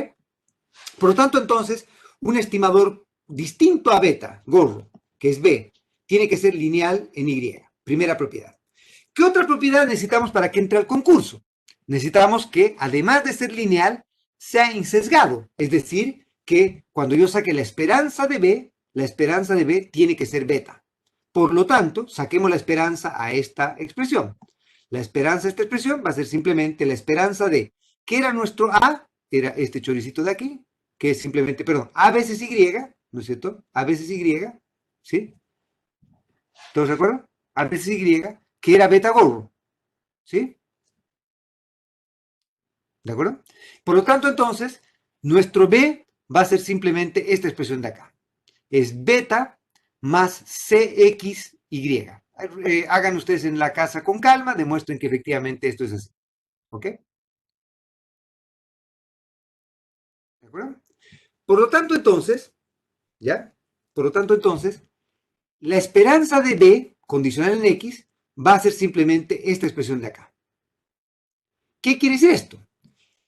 Por lo tanto, entonces, un estimador distinto a beta, gorro, que es B, tiene que ser lineal en Y, primera propiedad. ¿Qué otra propiedad necesitamos para que entre al concurso? Necesitamos que, además de ser lineal, sea insesgado. Es decir, que cuando yo saque la esperanza de B tiene que ser beta. Por lo tanto, saquemos la esperanza a esta expresión. La esperanza a esta expresión va a ser simplemente la esperanza de, ¿qué era nuestro A? Era este choricito de aquí, que es simplemente, perdón, A veces Y, ¿no es cierto? A veces Y, ¿sí? ¿Todos de acuerdo? A veces Y, que era beta gorro, ¿sí? ¿De acuerdo? Por lo tanto, entonces, nuestro B va a ser simplemente esta expresión de acá. Es beta más CXY. Hagan ustedes en la casa con calma, demuestren que efectivamente esto es así. ¿Ok? ¿De acuerdo? Por lo tanto, entonces, ¿ya? Por lo tanto, entonces, la esperanza de B, condicional en X, va a ser simplemente esta expresión de acá. ¿Qué quiere decir esto?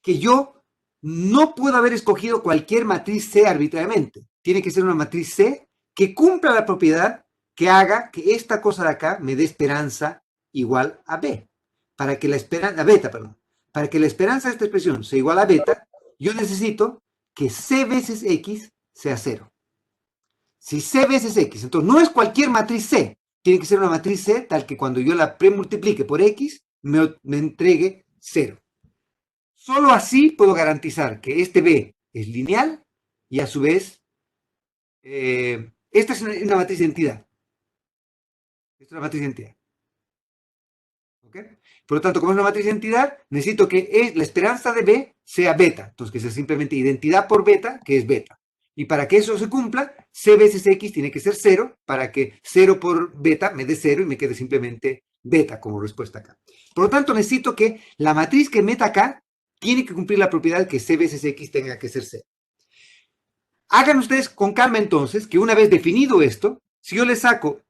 Que yo no puedo haber escogido cualquier matriz C arbitrariamente. Tiene que ser una matriz C que cumpla la propiedad que haga que esta cosa de acá me dé esperanza igual a B. Para que la esperanza, a beta, perdón. Para que la esperanza de esta expresión sea igual a beta, yo necesito que C veces X sea 0. Si C veces X, entonces no es cualquier matriz C, tiene que ser una matriz C tal que cuando yo la premultiplique por X, me entregue 0. Solo así puedo garantizar que este B es lineal y a su vez, esta es una matriz de identidad. Esta es una matriz de identidad. ¿Okay? Por lo tanto, como es una matriz de identidad, necesito que la esperanza de B sea beta. Entonces, que sea simplemente identidad por beta, que es beta. Y para que eso se cumpla, C veces X tiene que ser 0, para que 0 por beta me dé 0 y me quede simplemente beta como respuesta acá. Por lo tanto, necesito que la matriz que meta acá tiene que cumplir la propiedad que C veces X tenga que ser 0. Hagan ustedes con calma entonces que una vez definido esto, si yo le saco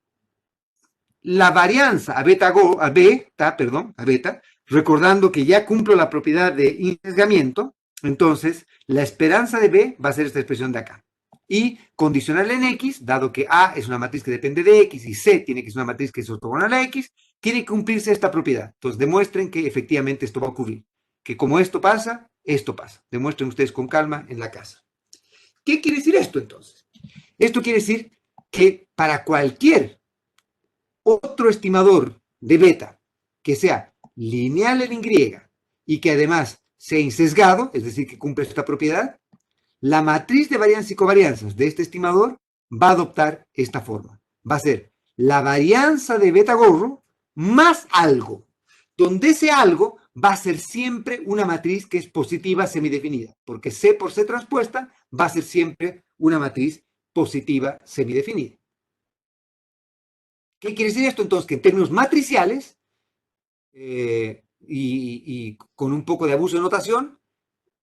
la varianza a beta, a beta, recordando que ya cumplo la propiedad de insesgamiento, entonces la esperanza de B va a ser esta expresión de acá. Y condicional en X, dado que A es una matriz que depende de X y C tiene que ser una matriz que es ortogonal a X, tiene que cumplirse esta propiedad. Entonces demuestren que efectivamente esto va a ocurrir. Que como esto pasa, esto pasa. Demuestren ustedes con calma en la casa. ¿Qué quiere decir esto entonces? Esto quiere decir que para cualquier otro estimador de beta que sea lineal en Y y que además sea insesgado, es decir, que cumple esta propiedad, la matriz de varianza y covarianzas de este estimador va a adoptar esta forma. Va a ser la varianza de beta gorro más algo, donde ese algo va a ser siempre una matriz que es positiva semidefinida, porque C por C transpuesta va a ser siempre una matriz positiva semidefinida. ¿Qué quiere decir esto? Entonces, que en términos matriciales, y con un poco de abuso de notación,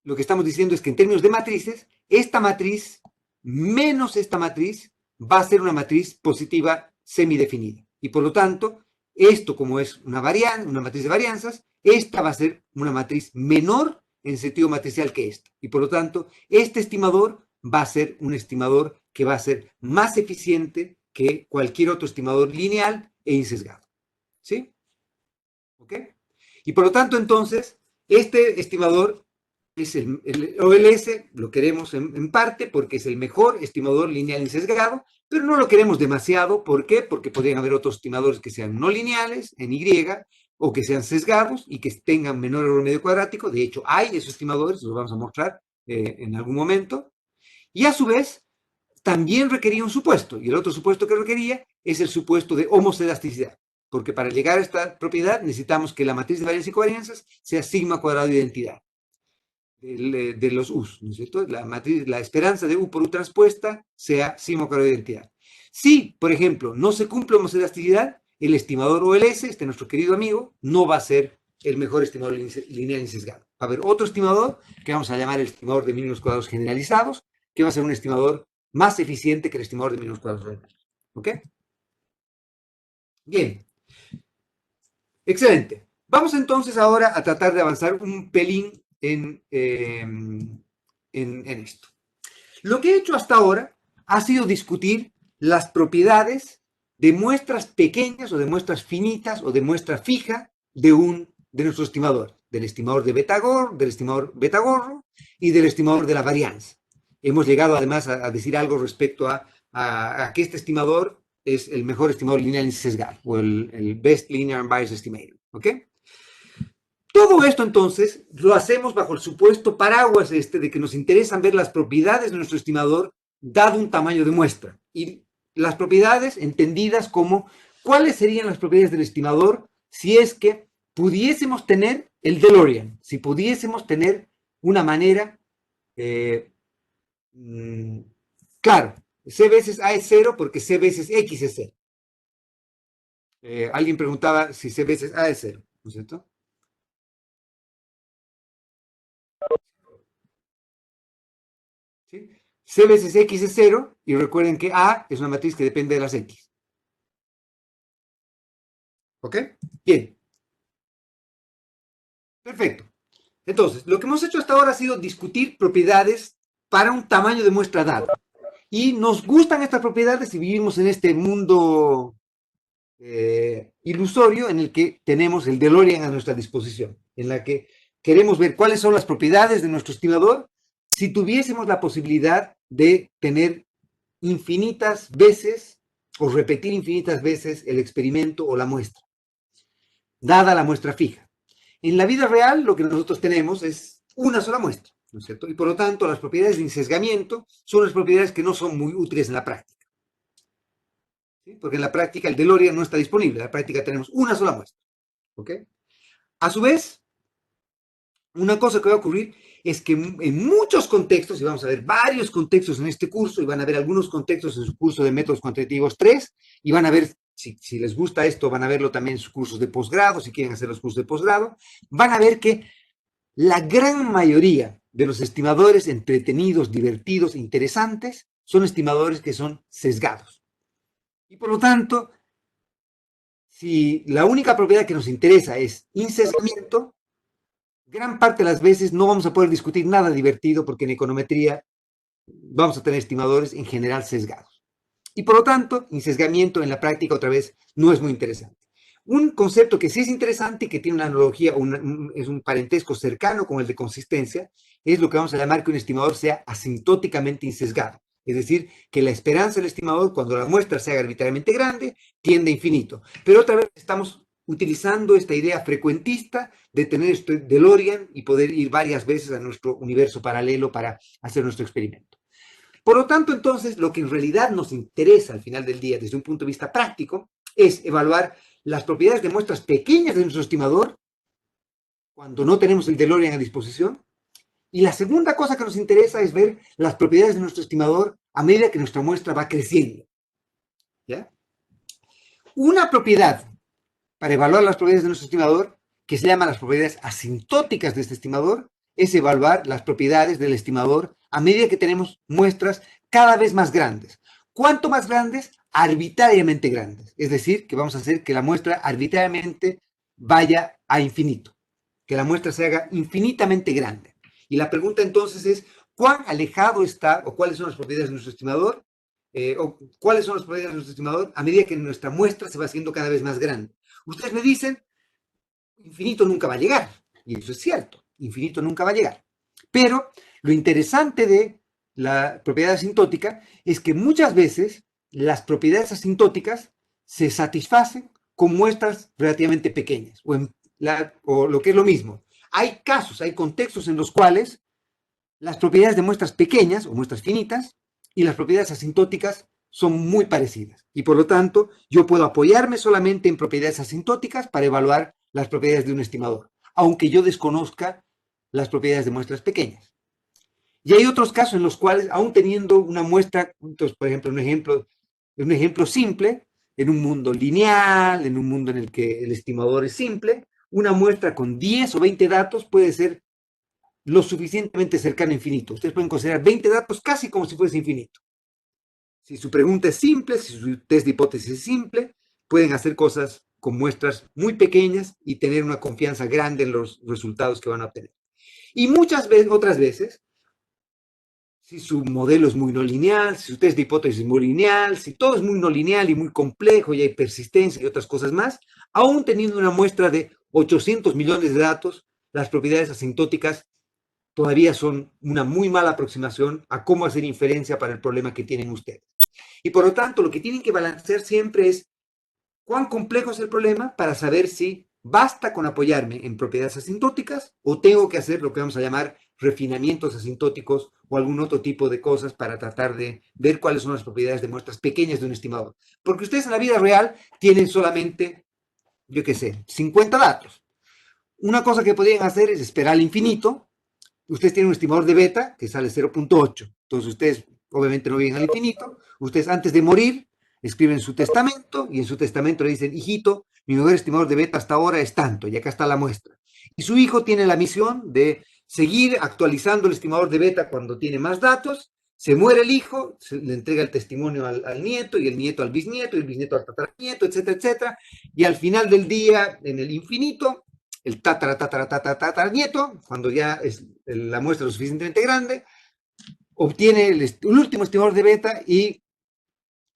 lo que estamos diciendo es que en términos de matrices, esta matriz menos esta matriz va a ser una matriz positiva semidefinida. Y por lo tanto, esto como es una matriz de varianzas, esta va a ser una matriz menor en sentido matricial que esta. Y por lo tanto, este estimador va a ser un estimador que va a ser más eficiente que cualquier otro estimador lineal e insesgado. ¿Sí? ¿Ok? Y por lo tanto, entonces, este estimador es el OLS, lo queremos en parte porque es el mejor estimador lineal insesgado, pero no lo queremos demasiado. ¿Por qué? Porque podrían haber otros estimadores que sean no lineales, en Y, o que sean sesgados y que tengan menor error medio cuadrático. De hecho, hay esos estimadores, los vamos a mostrar en algún momento. Y a su vez, también requería un supuesto, y el otro supuesto que requería es el supuesto de homoscedasticidad, porque para llegar a esta propiedad necesitamos que la matriz de varianza y covarianzas sea sigma cuadrado de identidad de los U's, ¿no es cierto? La esperanza de U por U transpuesta sea sigma cuadrado de identidad. Si, por ejemplo, no se cumple homoscedasticidad, el estimador OLS, nuestro querido amigo, no va a ser el mejor estimador lineal insesgado. Va a haber otro estimador que vamos a llamar el estimador de mínimos cuadrados generalizados, que va a ser un estimador más eficiente que el estimador de mínimos cuadrados generalizados. ¿Ok? Bien. Excelente. Vamos entonces ahora a tratar de avanzar un pelín en esto. Lo que he hecho hasta ahora ha sido discutir las propiedades de muestras pequeñas o de muestras finitas o de muestra fija de nuestro estimador, del estimador de del estimador beta gorro y del estimador de la varianza. Hemos llegado además a decir algo respecto a que este estimador es el mejor estimador lineal insesgado, o el Best Linear Unbiased Estimator, ¿ok? Todo esto, entonces, lo hacemos bajo el supuesto paraguas de que nos interesan ver las propiedades de nuestro estimador dado un tamaño de muestra. Y las propiedades entendidas como cuáles serían las propiedades del estimador si es que pudiésemos tener el DeLorean, si pudiésemos tener una manera, claro, C veces A es 0 porque C veces X es 0. Alguien preguntaba si C veces A es 0, ¿no es cierto? ¿Sí? C veces X es 0, y recuerden que A es una matriz que depende de las X. ¿Ok? Bien. Perfecto. Entonces, lo que hemos hecho hasta ahora ha sido discutir propiedades para un tamaño de muestra dado. Y nos gustan estas propiedades y vivimos en este mundo ilusorio en el que tenemos el DeLorean a nuestra disposición, en la que queremos ver cuáles son las propiedades de nuestro estimador si tuviésemos la posibilidad de tener infinitas veces o repetir infinitas veces el experimento o la muestra, dada la muestra fija. En la vida real lo que nosotros tenemos es una sola muestra, ¿no es cierto? Y por lo tanto las propiedades de insesgamiento son las propiedades que no son muy útiles en la práctica. ¿Sí? Porque en la práctica el DeLorean no está disponible, en la práctica tenemos una sola muestra. ¿Ok? A su vez, una cosa que va a ocurrir es que en muchos contextos, y vamos a ver varios contextos en este curso, y van a ver algunos contextos en su curso de métodos cuantitativos 3, y van a ver, si les gusta esto, van a verlo también en sus cursos de posgrado, si quieren hacer los cursos de posgrado, van a ver que la gran mayoría de los estimadores entretenidos, divertidos e interesantes son estimadores que son sesgados. Y por lo tanto, si la única propiedad que nos interesa es insesgamiento, gran parte de las veces no vamos a poder discutir nada divertido porque en econometría vamos a tener estimadores en general sesgados. Y por lo tanto, insesgamiento en la práctica otra vez no es muy interesante. Un concepto que sí es interesante y que tiene una analogía, es un parentesco cercano con el de consistencia, es lo que vamos a llamar que un estimador sea asintóticamente insesgado. Es decir, que la esperanza del estimador, cuando la muestra sea arbitrariamente grande, tiende a infinito. Pero otra vez estamos utilizando esta idea frecuentista de tener este DeLorean y poder ir varias veces a nuestro universo paralelo para hacer nuestro experimento. Por lo tanto, entonces, lo que en realidad nos interesa al final del día, desde un punto de vista práctico, es evaluar las propiedades de muestras pequeñas de nuestro estimador cuando no tenemos el DeLorean a disposición. Y la segunda cosa que nos interesa es ver las propiedades de nuestro estimador a medida que nuestra muestra va creciendo. ¿Ya? Una propiedad para evaluar las propiedades de nuestro estimador, que se llaman las propiedades asintóticas de este estimador, es evaluar las propiedades del estimador a medida que tenemos muestras cada vez más grandes. ¿Cuánto más grandes? Arbitrariamente grandes. Es decir, que vamos a hacer que la muestra arbitrariamente vaya a infinito, que la muestra se haga infinitamente grande. Y la pregunta entonces es, ¿cuán alejado está o cuáles son las propiedades de nuestro estimador? O cuáles son las propiedades de nuestro estimador a medida que nuestra muestra se va haciendo cada vez más grande. Ustedes me dicen, infinito nunca va a llegar. Y eso es cierto, infinito nunca va a llegar. Pero lo interesante de la propiedad asintótica es que muchas veces las propiedades asintóticas se satisfacen con muestras relativamente pequeñas, o lo que es lo mismo. Hay casos, hay contextos en los cuales las propiedades de muestras pequeñas o muestras finitas y las propiedades asintóticas son muy parecidas. Y por lo tanto, yo puedo apoyarme solamente en propiedades asintóticas para evaluar las propiedades de un estimador, aunque yo desconozca las propiedades de muestras pequeñas. Y hay otros casos en los cuales, aún teniendo una muestra, entonces, por ejemplo, un ejemplo simple, en un mundo lineal, en un mundo en el que el estimador es simple, una muestra con 10 o 20 datos puede ser lo suficientemente cercano a infinito. Ustedes pueden considerar 20 datos casi como si fuese infinito. Si su pregunta es simple, si su test de hipótesis es simple, pueden hacer cosas con muestras muy pequeñas y tener una confianza grande en los resultados que van a obtener. Y muchas veces, otras veces, si su modelo es muy no lineal, si su test de hipótesis es muy lineal, si todo es muy no lineal y muy complejo y hay persistencia y otras cosas más, aún teniendo una muestra de 800 millones de datos, las propiedades asintóticas todavía son una muy mala aproximación a cómo hacer inferencia para el problema que tienen ustedes. Y por lo tanto, lo que tienen que balancear siempre es cuán complejo es el problema para saber si basta con apoyarme en propiedades asintóticas o tengo que hacer lo que vamos a llamar refinamientos asintóticos o algún otro tipo de cosas para tratar de ver cuáles son las propiedades de muestras pequeñas de un estimador. Porque ustedes en la vida real tienen solamente, yo qué sé, 50 datos. Una cosa que podrían hacer es esperar al infinito. Ustedes tienen un estimador de beta que sale 0.8. Entonces ustedes obviamente no viven al infinito. Ustedes antes de morir escriben su testamento y en su testamento le dicen, hijito, mi mejor estimador de beta hasta ahora es tanto y acá está la muestra. Y su hijo tiene la misión de seguir actualizando el estimador de beta cuando tiene más datos. Se muere el hijo, se le entrega el testimonio al nieto y el nieto al bisnieto y el bisnieto al tataranieto, etcétera, etcétera. Y al final del día, en el infinito, el tataranieto, cuando ya es la muestra lo suficientemente grande, obtiene el último estimador de beta y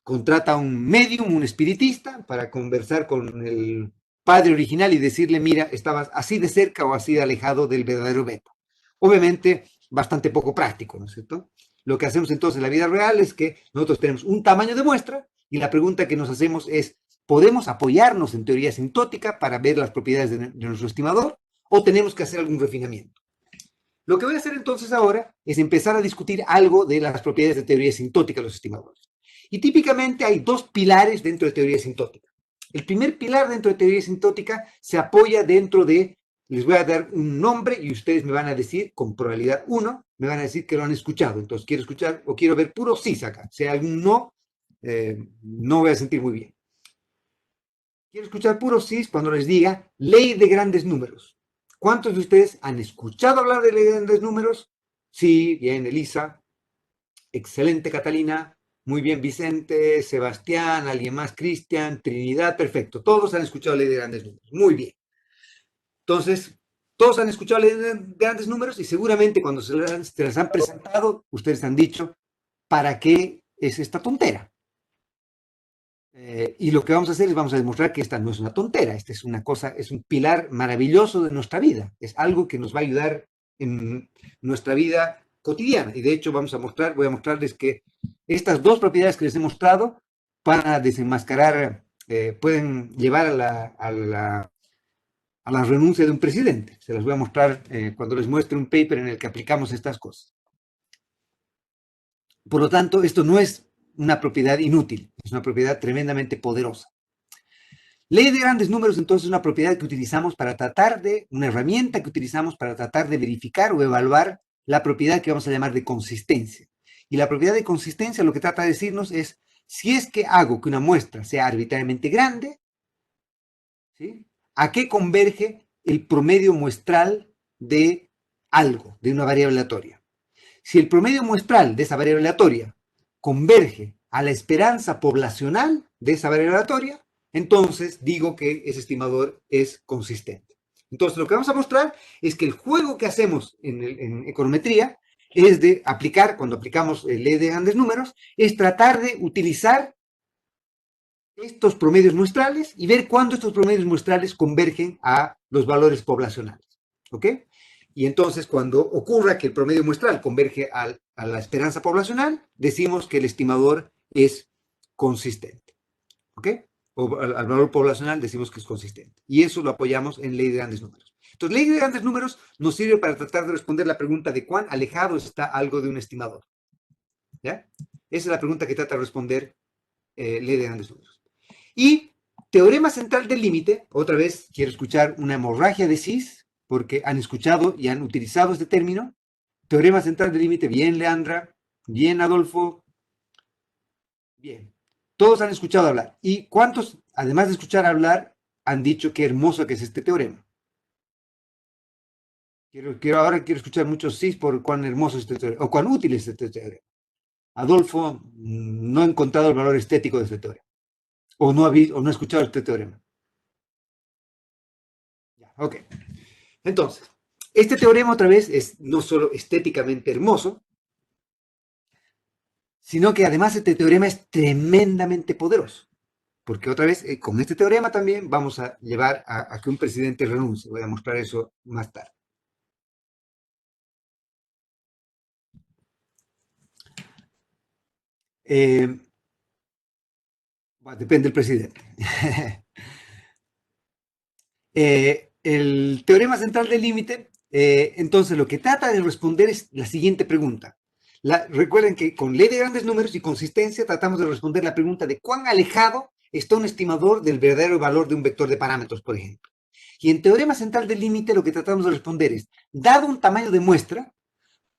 contrata a un medium, un espiritista, para conversar con el padre original y decirle, mira, estabas así de cerca o así de alejado del verdadero beta. Obviamente, bastante poco práctico, ¿no es cierto? Lo que hacemos entonces en la vida real es que nosotros tenemos un tamaño de muestra y la pregunta que nos hacemos es, ¿podemos apoyarnos en teoría asintótica para ver las propiedades de nuestro estimador o tenemos que hacer algún refinamiento? Lo que voy a hacer entonces ahora es empezar a discutir algo de las propiedades de teoría asintótica de los estimadores. Y típicamente hay dos pilares dentro de teoría asintótica. El primer pilar dentro de teoría asintótica se apoya dentro de, les voy a dar un nombre y ustedes me van a decir, con probabilidad 1, me van a decir que lo han escuchado. Entonces quiero escuchar o quiero ver puro sí acá. Si hay algún no, no voy a sentir muy bien. Quiero escuchar puro sí cuando les diga ley de grandes números. ¿Cuántos de ustedes han escuchado hablar de ley de grandes números? Sí, bien, Elisa. Excelente, Catalina. Muy bien, Vicente, Sebastián, alguien más, Cristian, Trinidad, perfecto. Todos han escuchado ley de grandes números. Muy bien. Entonces, todos han escuchado ley de grandes números y seguramente cuando se las han presentado, ustedes han dicho, ¿para qué es esta tontera? Y lo que vamos a hacer es vamos a demostrar que esta no es una tontera, esta es una cosa, es un pilar maravilloso de nuestra vida, es algo que nos va a ayudar en nuestra vida cotidiana. Y de hecho vamos a mostrar, voy a mostrarles que estas dos propiedades que les he mostrado para desenmascarar, pueden llevar a la renuncia de un presidente. Se las voy a mostrar cuando les muestre un paper en el que aplicamos estas cosas. Por lo tanto, esto no es una propiedad inútil, es una propiedad tremendamente poderosa. Ley de grandes números, entonces, es una propiedad que utilizamos para tratar de, una herramienta que utilizamos para tratar de verificar o evaluar la propiedad que vamos a llamar de consistencia. Y la propiedad de consistencia lo que trata de decirnos es, si es que hago que una muestra sea arbitrariamente grande, ¿sí?, ¿a qué converge el promedio muestral de algo, de una variable aleatoria? Si el promedio muestral de esa variable aleatoria converge a la esperanza poblacional de esa variable aleatoria, entonces digo que ese estimador es consistente. Entonces lo que vamos a mostrar es que el juego que hacemos en econometría es de aplicar, cuando aplicamos ley de grandes números, es tratar de utilizar estos promedios muestrales y ver cuándo estos promedios muestrales convergen a los valores poblacionales. ¿Ok? Y entonces, cuando ocurra que el promedio muestral converge a la esperanza poblacional, decimos que el estimador es consistente. ¿Ok? O al valor poblacional decimos que es consistente. Y eso lo apoyamos en ley de grandes números. Entonces, ley de grandes números nos sirve para tratar de responder la pregunta de cuán alejado está algo de un estimador. ¿Ya? Esa es la pregunta que trata de responder ley de grandes números. Y teorema central del límite, otra vez quiero escuchar una hemorragia de Cis, porque han escuchado y han utilizado este término. Teorema central del límite, bien Leandra, bien Adolfo, bien. Todos han escuchado hablar. ¿Y cuántos, además de escuchar hablar, han dicho qué hermoso que es este teorema? Ahora quiero escuchar muchos Cis por cuán hermoso es este teorema, o cuán útil es este teorema. Adolfo no ha encontrado el valor estético de este teorema. O no ha escuchado este teorema. Ya, ok. Entonces, este teorema otra vez es no solo estéticamente hermoso, sino que además este teorema es tremendamente poderoso. Porque otra vez, con este teorema también vamos a llevar a que un presidente renuncie. Voy a mostrar eso más tarde. Depende del presidente. El teorema central del límite, entonces lo que trata de responder es la siguiente pregunta. Recuerden que con ley de grandes números y consistencia tratamos de responder la pregunta de cuán alejado está un estimador del verdadero valor de un vector de parámetros, por ejemplo. Y en teorema central del límite lo que tratamos de responder es, dado un tamaño de muestra,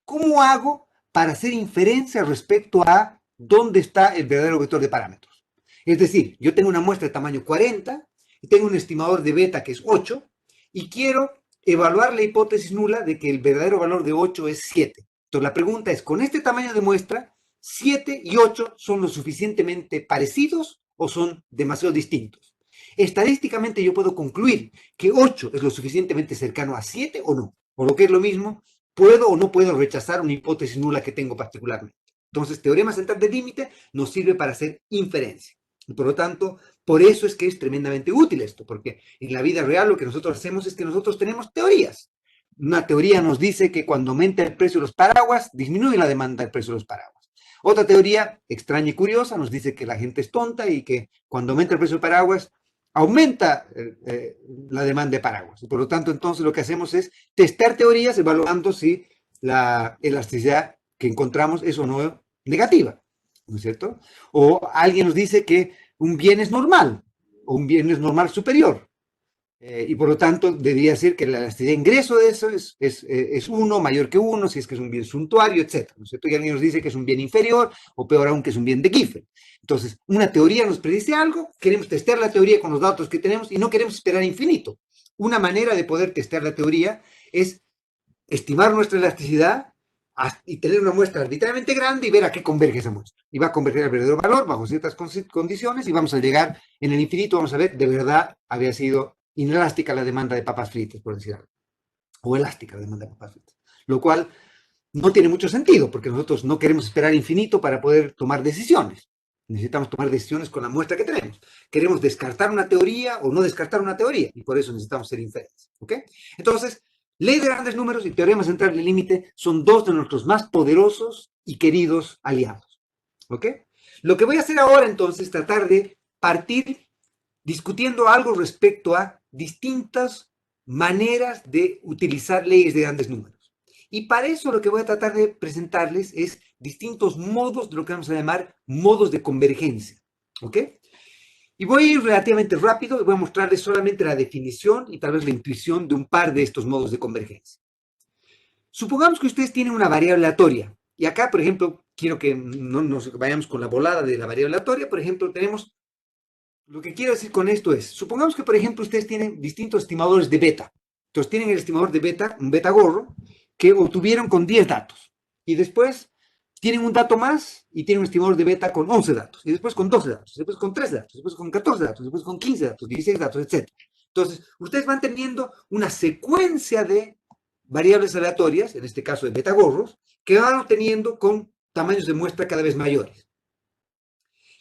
¿cómo hago para hacer inferencia respecto a dónde está el verdadero vector de parámetros? Es decir, yo tengo una muestra de tamaño 40 y tengo un estimador de beta que es 8 y quiero evaluar la hipótesis nula de que el verdadero valor de 8 es 7. Entonces la pregunta es, con este tamaño de muestra, 7 y 8 son lo suficientemente parecidos o son demasiado distintos. Estadísticamente yo puedo concluir que 8 es lo suficientemente cercano a 7 o no. O lo que es lo mismo, puedo o no puedo rechazar una hipótesis nula que tengo particularmente. Entonces, teorema central de límite nos sirve para hacer inferencia. Y por lo tanto, por eso es que es tremendamente útil esto, porque en la vida real lo que nosotros hacemos es que nosotros tenemos teorías. Una teoría nos dice que cuando aumenta el precio de los paraguas, disminuye la demanda del precio de los paraguas. Otra teoría extraña y curiosa nos dice que la gente es tonta y que cuando aumenta el precio de paraguas, aumenta la demanda de paraguas. Y por lo tanto, entonces lo que hacemos es testar teorías evaluando si la elasticidad que encontramos es o no negativa, ¿no es cierto? O alguien nos dice que un bien es normal, o un bien es normal superior. Y por lo tanto, debería decir que la elasticidad de ingreso de eso es 1 mayor que 1, si es que es un bien suntuario, etc. ¿No es cierto? Y alguien nos dice que es un bien inferior, o peor aún, que es un bien de Giffen. Entonces, una teoría nos predice algo, queremos testear la teoría con los datos que tenemos y no queremos esperar infinito. Una manera de poder testear la teoría es estimar nuestra elasticidad y tener una muestra arbitrariamente grande y ver a qué converge esa muestra. Y va a converger al verdadero valor bajo ciertas condiciones y vamos a llegar en el infinito, vamos a ver, de verdad había sido inelástica la demanda de papas fritas, por decir algo. O elástica la demanda de papas fritas. Lo cual no tiene mucho sentido, porque nosotros no queremos esperar infinito para poder tomar decisiones. Necesitamos tomar decisiones con la muestra que tenemos. Queremos descartar una teoría o no descartar una teoría, y por eso necesitamos hacer inferencia. ¿Ok? Entonces, ley de grandes números y teorema central del límite son dos de nuestros más poderosos y queridos aliados. ¿Ok? Lo que voy a hacer ahora entonces es tratar de partir discutiendo algo respecto a distintas maneras de utilizar leyes de grandes números. Y para eso lo que voy a tratar de presentarles es distintos modos de lo que vamos a llamar modos de convergencia. ¿Ok? Y voy a ir relativamente rápido y voy a mostrarles solamente la definición y tal vez la intuición de un par de estos modos de convergencia. Supongamos que ustedes tienen una variable aleatoria. Y acá, por ejemplo, quiero que no nos vayamos con la volada de la variable aleatoria. Por ejemplo, tenemos, lo que quiero decir con esto es, supongamos que, por ejemplo, ustedes tienen distintos estimadores de beta. Entonces, tienen el estimador de beta, un beta gorro, que obtuvieron con 10 datos. Y después tienen un dato más y tienen un estimador de beta con 11 datos. Y después con 12 datos, después con 13 datos, después con 14 datos, después con 15 datos, 16 datos, etc. Entonces, ustedes van teniendo una secuencia de variables aleatorias, en este caso de beta gorros, que van obteniendo con tamaños de muestra cada vez mayores.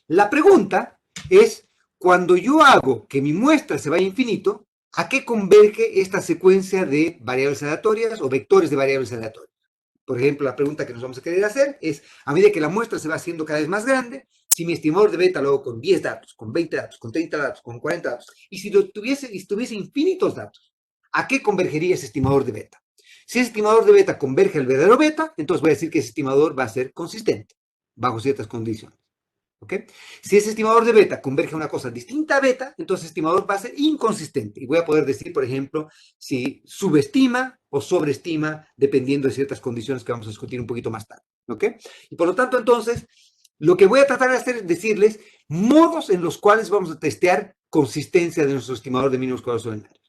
La pregunta es, cuando yo hago que mi muestra se vaya a infinito, ¿a qué converge esta secuencia de variables aleatorias o vectores de variables aleatorias? Por ejemplo, la pregunta que nos vamos a querer hacer es, a medida que la muestra se va haciendo cada vez más grande, si mi estimador de beta lo hago con 10 datos, con 20 datos, con 30 datos, con 40 datos, y si tuviese infinitos datos, ¿a qué convergería ese estimador de beta? Si ese estimador de beta converge al verdadero beta, entonces voy a decir que ese estimador va a ser consistente, bajo ciertas condiciones. ¿Ok? Si ese estimador de beta converge a una cosa distinta a beta, entonces el estimador va a ser inconsistente. Y voy a poder decir, por ejemplo, si subestima o sobreestima, dependiendo de ciertas condiciones que vamos a discutir un poquito más tarde. ¿Ok? Y por lo tanto, entonces, lo que voy a tratar de hacer es decirles modos en los cuales vamos a testear consistencia de nuestro estimador de mínimos cuadrados ordinarios.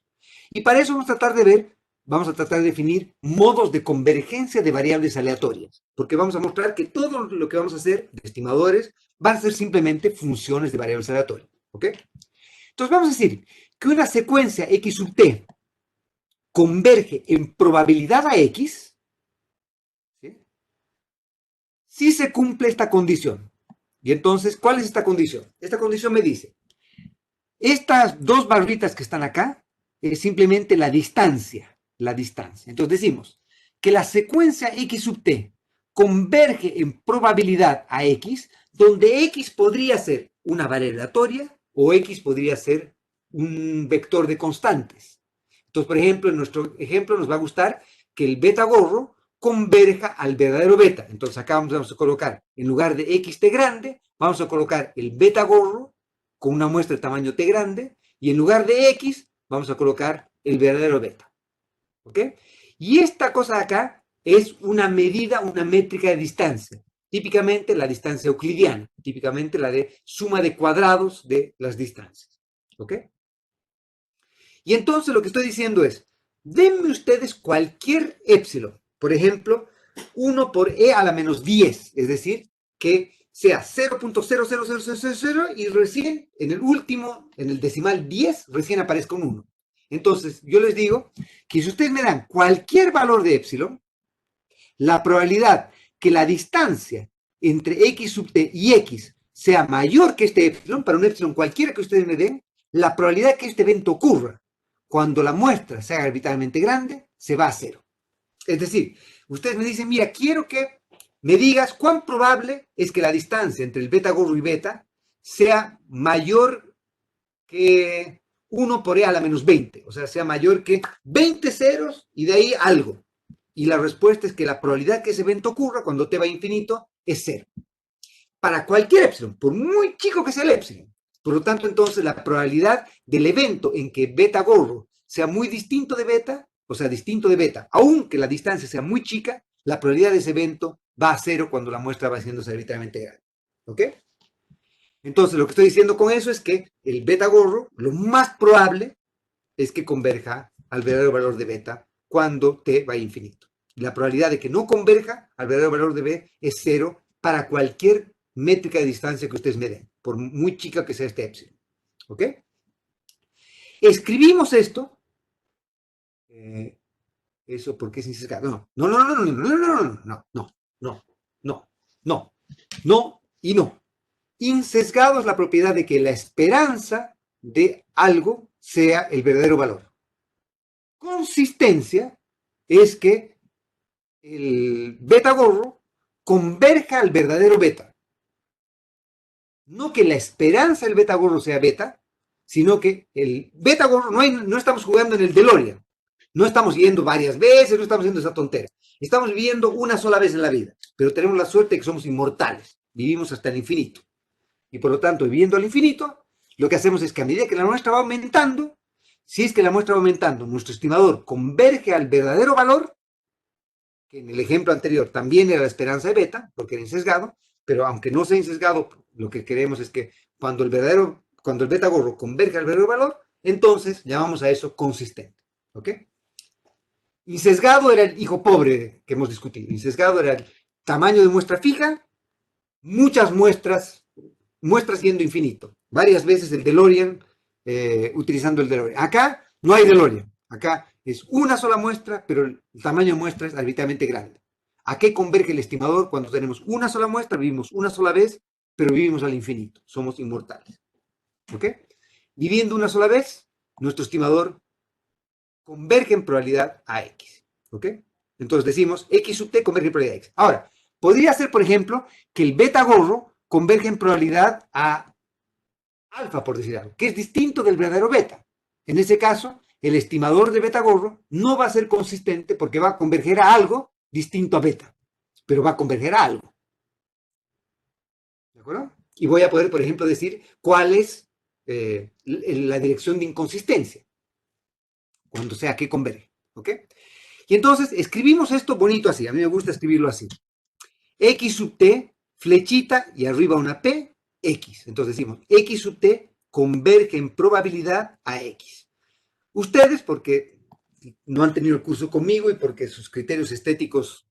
Y para eso vamos a tratar de definir modos de convergencia de variables aleatorias, porque vamos a mostrar que todo lo que vamos a hacer de estimadores van a ser simplemente funciones de variables aleatorias. ¿Ok? Entonces vamos a decir que una secuencia x sub t converge en probabilidad a x si se cumple esta condición. Y entonces, ¿cuál es esta condición? Esta condición me dice, estas dos barritas que están acá es simplemente la distancia. Entonces decimos que la secuencia x sub t converge en probabilidad a x, donde x podría ser una variable aleatoria o X podría ser un vector de constantes. Entonces, por ejemplo, en nuestro ejemplo nos va a gustar que el beta gorro converja al verdadero beta. Entonces acá vamos a colocar, en lugar de xt grande, vamos a colocar el beta gorro con una muestra de tamaño t grande, y en lugar de x, vamos a colocar el verdadero beta. ¿Ok? Y esta cosa de acá es una medida, una métrica de distancia. Típicamente la distancia euclidiana, típicamente la de suma de cuadrados de las distancias. ¿Ok? Y entonces lo que estoy diciendo es, denme ustedes cualquier épsilon, por ejemplo, 1 por e a la menos 10, es decir, que sea 0.00000 y recién en el último, en el decimal 10, recién aparezca un 1. Entonces, yo les digo que si ustedes me dan cualquier valor de épsilon, la probabilidad que la distancia entre x sub t y x sea mayor que este épsilon, para un épsilon cualquiera que ustedes me den, la probabilidad que este evento ocurra cuando la muestra sea arbitrariamente grande, se va a cero. Es decir, ustedes me dicen, mira, quiero que me digas cuán probable es que la distancia entre el beta gorro y beta sea mayor que 1 por e a la menos 20, o sea, sea mayor que 20 ceros y de ahí algo. Y la respuesta es que la probabilidad que ese evento ocurra cuando t va a infinito es cero. Para cualquier épsilon, por muy chico que sea el épsilon. Por lo tanto, entonces, la probabilidad del evento en que beta gorro sea muy distinto de beta, o sea, distinto de beta, aunque la distancia sea muy chica, la probabilidad de ese evento va a cero cuando la muestra va haciéndose arbitrariamente grande. ¿Ok? Entonces, lo que estoy diciendo con eso es que el beta gorro, lo más probable es que converja al verdadero valor de beta cuando t va a infinito. La probabilidad de que no converja al verdadero valor de b es cero para cualquier métrica de distancia que ustedes me den, por muy chica que sea este épsilon. ¿Ok? Escribimos esto. Eso porque es insesgado. No, no, no, no, no, no, no, no, no, no, no, no, no, no y no. Insesgado es la propiedad de que la esperanza de algo sea el verdadero valor. Consistencia es que el beta gorro converja al verdadero beta. No que la esperanza del beta gorro sea beta, sino que el beta gorro no estamos jugando en el DeLorean. No estamos yendo varias veces, no estamos haciendo esa tontera. Estamos viviendo una sola vez en la vida, pero tenemos la suerte de que somos inmortales. Vivimos hasta el infinito. Y por lo tanto, viviendo al infinito, lo que hacemos es que a medida que la muestra va aumentando, si es que la muestra va aumentando, nuestro estimador converge al verdadero valor, que en el ejemplo anterior también era la esperanza de beta, porque era insesgado, pero aunque no sea insesgado, lo que queremos es que cuando el beta gorro converge al verdadero valor, entonces llamamos a eso consistente. ¿Ok? Insesgado era el hijo pobre que hemos discutido. Insesgado era el tamaño de muestra fija, muchas muestras siendo infinito. Varias veces el DeLorean, utilizando el DeLorean. Acá no hay DeLorean. Acá es una sola muestra, pero el tamaño de muestra es arbitrariamente grande. ¿A qué converge el estimador cuando tenemos una sola muestra, vivimos una sola vez, pero vivimos al infinito? Somos inmortales. ¿Ok? Viviendo una sola vez, nuestro estimador converge en probabilidad a X. ¿Ok? Entonces decimos X sub t converge en probabilidad a X. Ahora, podría ser, por ejemplo, que el beta gorro converge en probabilidad a alfa, por decir algo, que es distinto del verdadero beta. En ese caso, el estimador de beta gorro no va a ser consistente porque va a converger a algo distinto a beta, pero va a converger a algo. ¿De acuerdo? Y voy a poder, por ejemplo, decir cuál es la dirección de inconsistencia, cuando sea que converge. ¿Ok? Y entonces escribimos esto bonito así, a mí me gusta escribirlo así. X sub t, flechita y arriba una P, X. Entonces decimos, X sub t converge en probabilidad a X. Ustedes, porque no han tenido el curso conmigo y porque sus criterios estéticos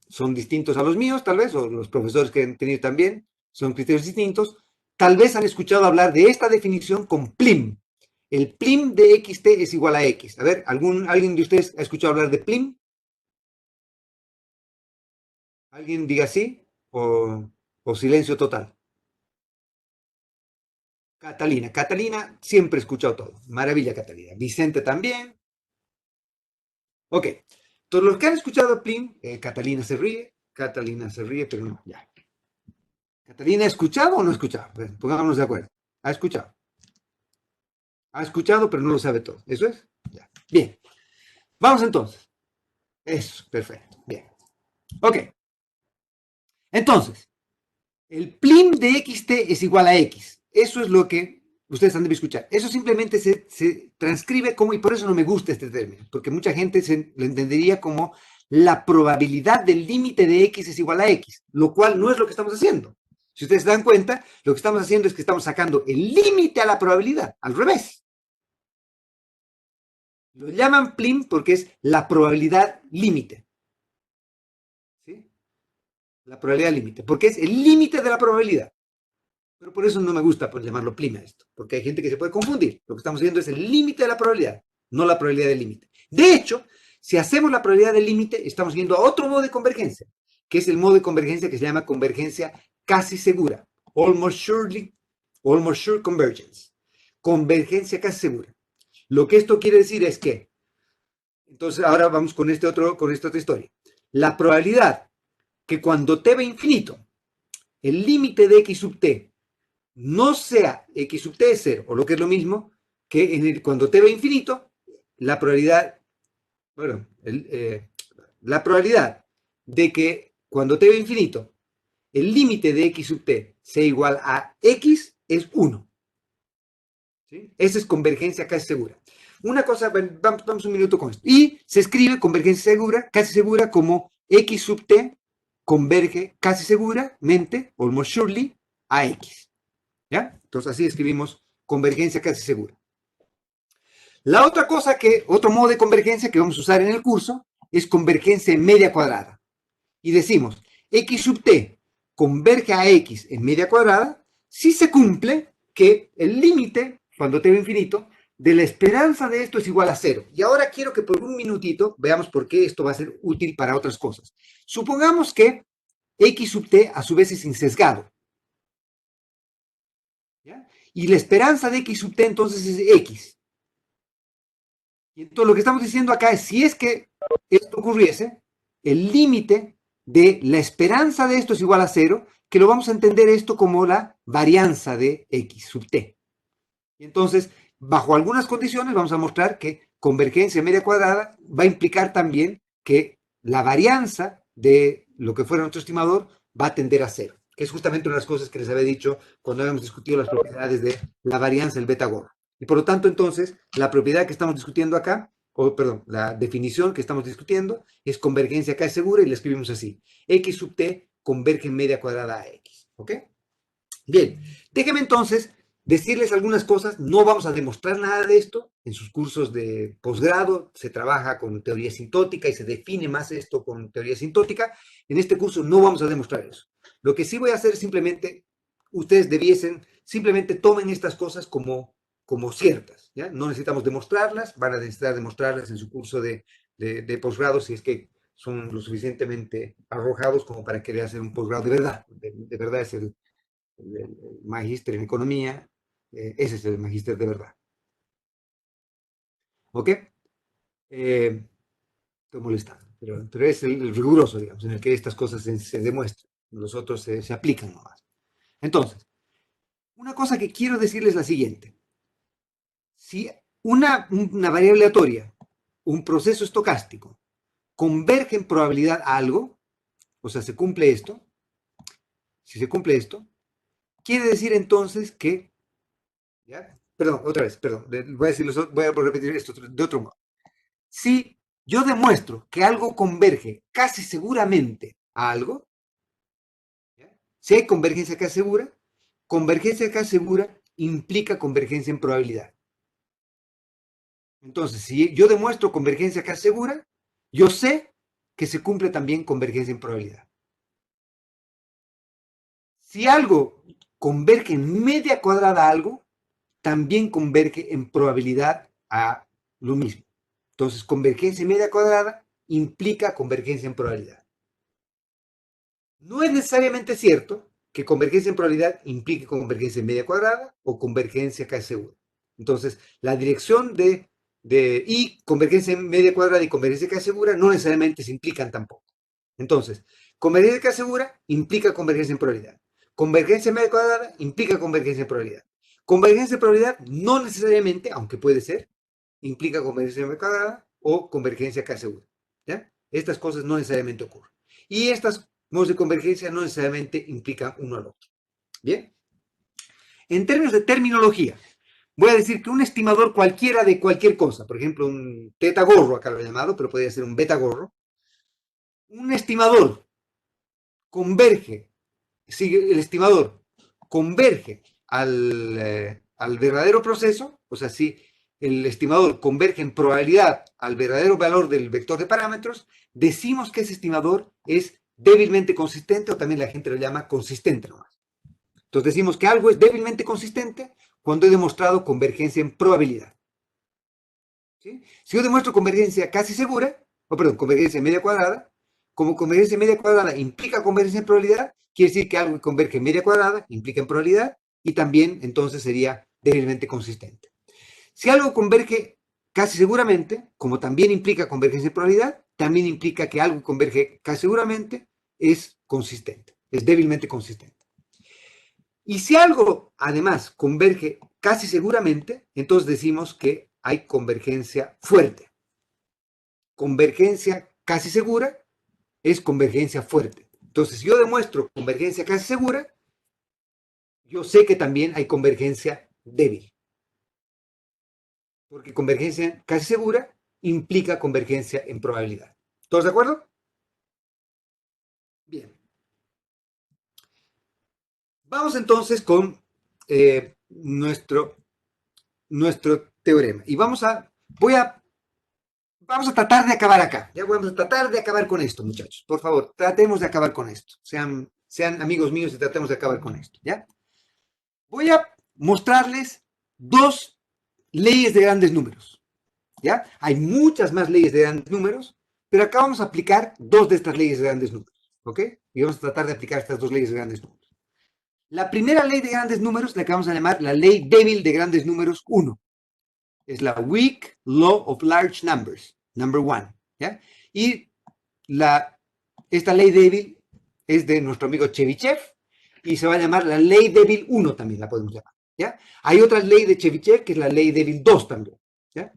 son distintos a los míos, tal vez, o los profesores que han tenido también son criterios distintos, tal vez han escuchado hablar de esta definición con PLIM. El PLIM de xt es igual a x. A ver, ¿alguien de ustedes ha escuchado hablar de PLIM? ¿Alguien diga sí o silencio total? Catalina, siempre he escuchado todo. Maravilla, Catalina. Vicente también. Ok. Todos los que han escuchado a Plin, Catalina se ríe, pero no, ya. ¿Catalina ha escuchado o no ha escuchado? Pues, pongámonos de acuerdo. ¿Ha escuchado? Ha escuchado, pero no lo sabe todo. ¿Eso es? Ya. Bien. Vamos entonces. Eso, perfecto. Bien. Ok. Entonces, el plim de xt es igual a x. Eso es lo que ustedes han de escuchar. Eso simplemente se transcribe como, y por eso no me gusta este término, porque mucha gente lo entendería como la probabilidad del límite de x es igual a x, lo cual no es lo que estamos haciendo. Si ustedes se dan cuenta, lo que estamos haciendo es que estamos sacando el límite a la probabilidad, al revés. Lo llaman plim porque es la probabilidad límite. ¿Sí? La probabilidad límite, porque es el límite de la probabilidad. Pero por eso no me gusta pues, llamarlo prima esto, porque hay gente que se puede confundir. Lo que estamos viendo es el límite de la probabilidad, no la probabilidad del límite. De hecho, si hacemos la probabilidad del límite, estamos yendo a otro modo de convergencia, que es el modo de convergencia que se llama convergencia casi segura, almost sure convergence, convergencia casi segura. Lo que esto quiere decir es que, entonces ahora vamos con esta otra historia. La probabilidad que cuando t va a infinito, el límite de x sub t no sea x sub t es 0, o lo que es lo mismo, que cuando t va a infinito, la probabilidad, bueno, la probabilidad de que cuando t va a infinito, el límite de x sub t sea igual a x es 1. ¿Sí? Esa es convergencia casi segura. Una cosa, vamos un minuto con esto. Y se escribe convergencia segura, casi segura, como x sub t converge casi seguramente, almost surely, a x. ¿Ya? Entonces así escribimos convergencia casi segura. La otra cosa otro modo de convergencia que vamos a usar en el curso es convergencia en media cuadrada. Y decimos, x sub t converge a x en media cuadrada si se cumple que el límite, cuando t va infinito, de la esperanza de esto es igual a 0. Y ahora quiero que por un minutito veamos por qué esto va a ser útil para otras cosas. Supongamos que x sub t a su vez es insesgado. ¿Ya? Y la esperanza de x sub t entonces es x. Y entonces lo que estamos diciendo acá es, si es que esto ocurriese, el límite de la esperanza de esto es igual a 0, que lo vamos a entender esto como la varianza de x sub t. Y entonces, bajo algunas condiciones, vamos a mostrar que convergencia media cuadrada va a implicar también que la varianza de lo que fuera nuestro estimador va a tender a 0, que es justamente una de las cosas que les había dicho cuando habíamos discutido las propiedades de la varianza del beta gordo. Y por lo tanto, entonces, la propiedad que estamos discutiendo acá, o perdón, la definición que estamos discutiendo es convergencia casi segura y la escribimos así. X sub t converge en media cuadrada a x. ¿Ok? Bien, déjenme entonces decirles algunas cosas. No vamos a demostrar nada de esto. En sus cursos de posgrado se trabaja con teoría sintótica y se define más esto con teoría sintótica. En este curso no vamos a demostrar eso. Lo que sí voy a hacer es simplemente, ustedes simplemente tomen estas cosas como ciertas. ¿Ya? No necesitamos demostrarlas, van a necesitar demostrarlas en su curso de posgrado si es que son lo suficientemente arrojados como para querer hacer un posgrado de verdad. De verdad es el magíster en economía, ese es el magíster de verdad. ¿Ok? Estoy molestando, pero es el riguroso, digamos, en el que estas cosas se demuestran, los otros se aplican nomás. Entonces, una cosa que quiero decirles es la siguiente. Si una variable aleatoria, un proceso estocástico, converge en probabilidad a algo, o sea, se cumple esto, si se cumple esto, quiere decir entonces que, ¿ya? Perdón, otra vez, perdón, voy a repetir esto de otro modo. Si yo demuestro que algo converge casi seguramente a algo, ¿ya? Si hay convergencia casi segura implica convergencia en probabilidad. Entonces, si yo demuestro convergencia casi segura, yo sé que se cumple también convergencia en probabilidad. Si algo converge en media cuadrada a algo, también converge en probabilidad a lo mismo. Entonces, convergencia en media cuadrada implica convergencia en probabilidad. No es necesariamente cierto que convergencia en probabilidad implique convergencia en media cuadrada o convergencia casi segura. Entonces, la dirección y convergencia en media cuadrada y convergencia casi segura no necesariamente se implican tampoco. Entonces, convergencia casi segura implica convergencia en probabilidad. convergencia media cuadrada implica convergencia en probabilidad. Convergencia en probabilidad no necesariamente, aunque puede ser, implica convergencia media cuadrada o convergencia casi segura. ¿Ya? Estas cosas no necesariamente ocurren. Y estas modos de convergencia no necesariamente implican uno al otro. Bien. En términos de terminología, voy a decir que un estimador cualquiera de cualquier cosa, por ejemplo, un teta gorro, acá lo he llamado, pero podría ser un beta gorro, un estimador converge, si el estimador converge al verdadero proceso, o sea, si el estimador converge en probabilidad al verdadero valor del vector de parámetros, decimos que ese estimador es débilmente consistente, o también la gente lo llama consistente nomás. Entonces decimos que algo es débilmente consistente cuando he demostrado convergencia en probabilidad. ¿Sí? Si yo demuestro convergencia casi segura, o perdón, convergencia media cuadrada, como convergencia media cuadrada implica convergencia en probabilidad, quiere decir que algo que converge en media cuadrada implica en probabilidad y también entonces sería débilmente consistente. Si algo converge casi seguramente, como también implica convergencia en probabilidad, también implica que algo converge casi seguramente es consistente, es débilmente consistente. Y si algo además converge casi seguramente, entonces decimos que hay convergencia fuerte. Convergencia casi segura es convergencia fuerte. Entonces, si yo demuestro convergencia casi segura, yo sé que también hay convergencia débil. Porque convergencia casi segura implica convergencia en probabilidad. ¿Todos de acuerdo? Bien. Vamos entonces con nuestro teorema. Y vamos a tratar de acabar acá. Ya vamos a tratar de acabar con esto, muchachos. Por favor, tratemos de acabar con esto. Sean amigos míos y tratemos de acabar con esto. ¿Ya? Voy a mostrarles dos leyes de grandes números. ¿Ya? Hay muchas más leyes de grandes números, pero acá vamos a aplicar dos de estas leyes de grandes números. ¿Ok? Y vamos a tratar de aplicar estas dos leyes de grandes números. La primera ley de grandes números, la que vamos a llamar la ley débil de grandes números 1. Es la weak law of large numbers, number 1. ¿Ya? Y esta ley débil es de nuestro amigo Chebyshev y se va a llamar la ley débil 1 también, la podemos llamar. ¿Ya? Hay otra ley de Chebyshev que es la ley débil 2 también. ¿Ya?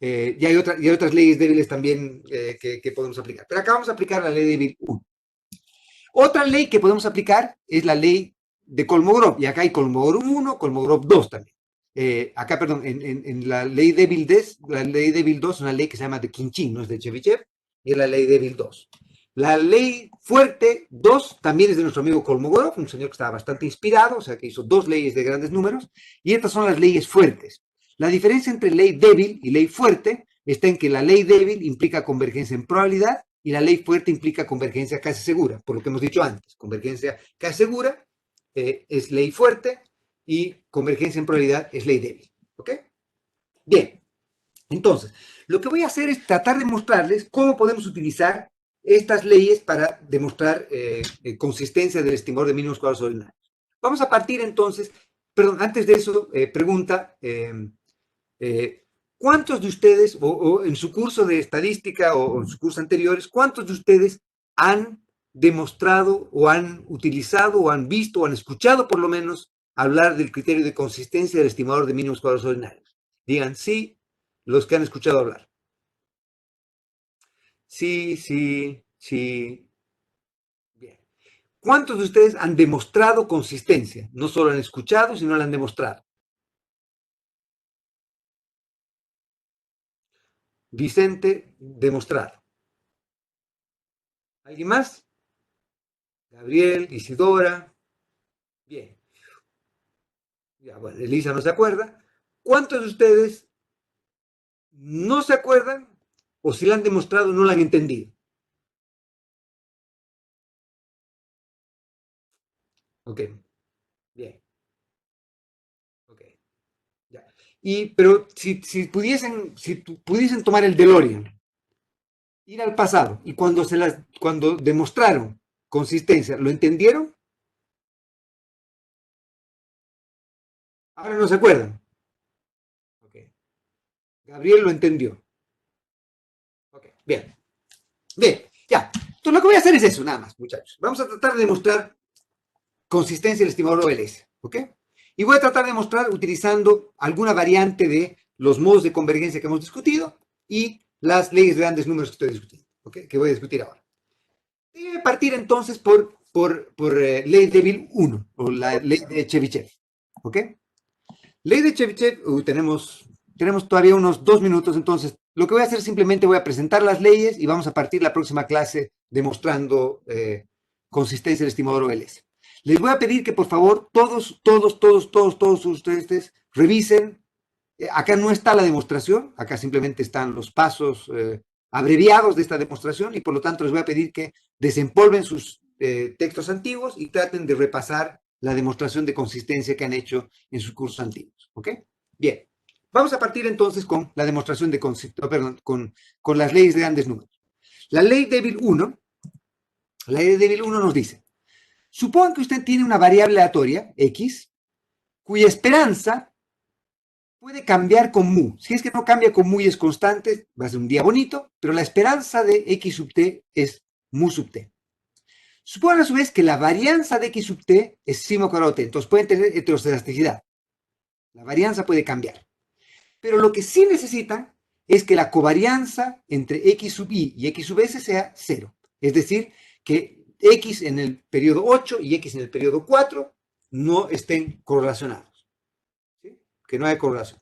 Y hay otras leyes débiles también que podemos aplicar. Pero acá vamos a aplicar la ley débil 1. Otra ley que podemos aplicar es la ley de Kolmogorov. Y acá hay Kolmogorov 1, Kolmogorov 2 también. Acá, perdón, en la ley débil 2 es una ley que se llama de Khinchin, no es de Chebyshev, y es la ley débil 2. La ley fuerte 2 también es de nuestro amigo Kolmogorov, un señor que estaba bastante inspirado, o sea que hizo dos leyes de grandes números, y estas son las leyes fuertes. La diferencia entre ley débil y ley fuerte está en que la ley débil implica convergencia en probabilidad y la ley fuerte implica convergencia casi segura, por lo que hemos dicho antes. Convergencia casi segura es ley fuerte y convergencia en probabilidad es ley débil. ¿Ok? Bien, entonces, lo que voy a hacer es tratar de mostrarles cómo podemos utilizar estas leyes para demostrar consistencia del estimador de mínimos cuadrados ordinarios. Vamos a partir entonces, perdón, antes de eso, pregunta, ¿cuántos de ustedes, o en su curso de estadística o en sus cursos anteriores, cuántos de ustedes han demostrado o han utilizado o han visto o han escuchado por lo menos hablar del criterio de consistencia del estimador de mínimos cuadrados ordinarios? Digan sí, los que han escuchado hablar. Sí, sí, sí. Bien. ¿Cuántos de ustedes han demostrado consistencia? No solo han escuchado, sino la han demostrado. Vicente, demostrado. ¿Alguien más? Gabriel, Isidora. Bien. Ya, bueno, Elisa no se acuerda. ¿Cuántos de ustedes no se acuerdan o si la han demostrado no la han entendido? Ok. Bien. Ok. Ya. Pero si pudiesen tomar el DeLorean, ir al pasado y cuando demostraron consistencia, ¿lo entendieron? Ahora no se acuerdan. Ok. Gabriel lo entendió. Ok. Bien. Bien. Ya. Entonces lo que voy a hacer es eso, nada más, muchachos. Vamos a tratar de demostrar consistencia del estimador OLS, ¿ok? Y voy a tratar de mostrar utilizando alguna variante de los modos de convergencia que hemos discutido y las leyes de grandes números que estoy discutiendo, ¿ok? Que voy a discutir ahora. Debe partir entonces por ley débil 1, o la ley de Chebyshev, ¿ok? Ley de Chebyshev, tenemos todavía unos 2 minutos, entonces lo que voy a hacer simplemente voy a presentar las leyes y vamos a partir la próxima clase demostrando consistencia del estimador OLS. Les voy a pedir que por favor todos ustedes revisen. Acá no está la demostración, acá simplemente están los pasos abreviados de esta demostración y por lo tanto les voy a pedir que desempolven sus textos antiguos y traten de repasar la demostración de consistencia que han hecho en sus cursos antiguos, ¿ok? Bien, vamos a partir entonces con la demostración de consistencia, perdón, con las leyes de grandes números. La ley débil 1 nos dice, supongan que usted tiene una variable aleatoria, x, cuya esperanza puede cambiar con mu. Si es que no cambia con mu y es constante, va a ser un día bonito, pero la esperanza de x sub t es mu sub t. Supongan a su vez que la varianza de x sub t es sigma cuadrado t, entonces pueden tener heterocedasticidad. La varianza puede cambiar. Pero lo que sí necesitan es que la covarianza entre x sub i y x sub s sea 0. Es decir, que x en el periodo 8 y x en el periodo 4 no estén correlacionados. ¿Sí? Que no haya correlación.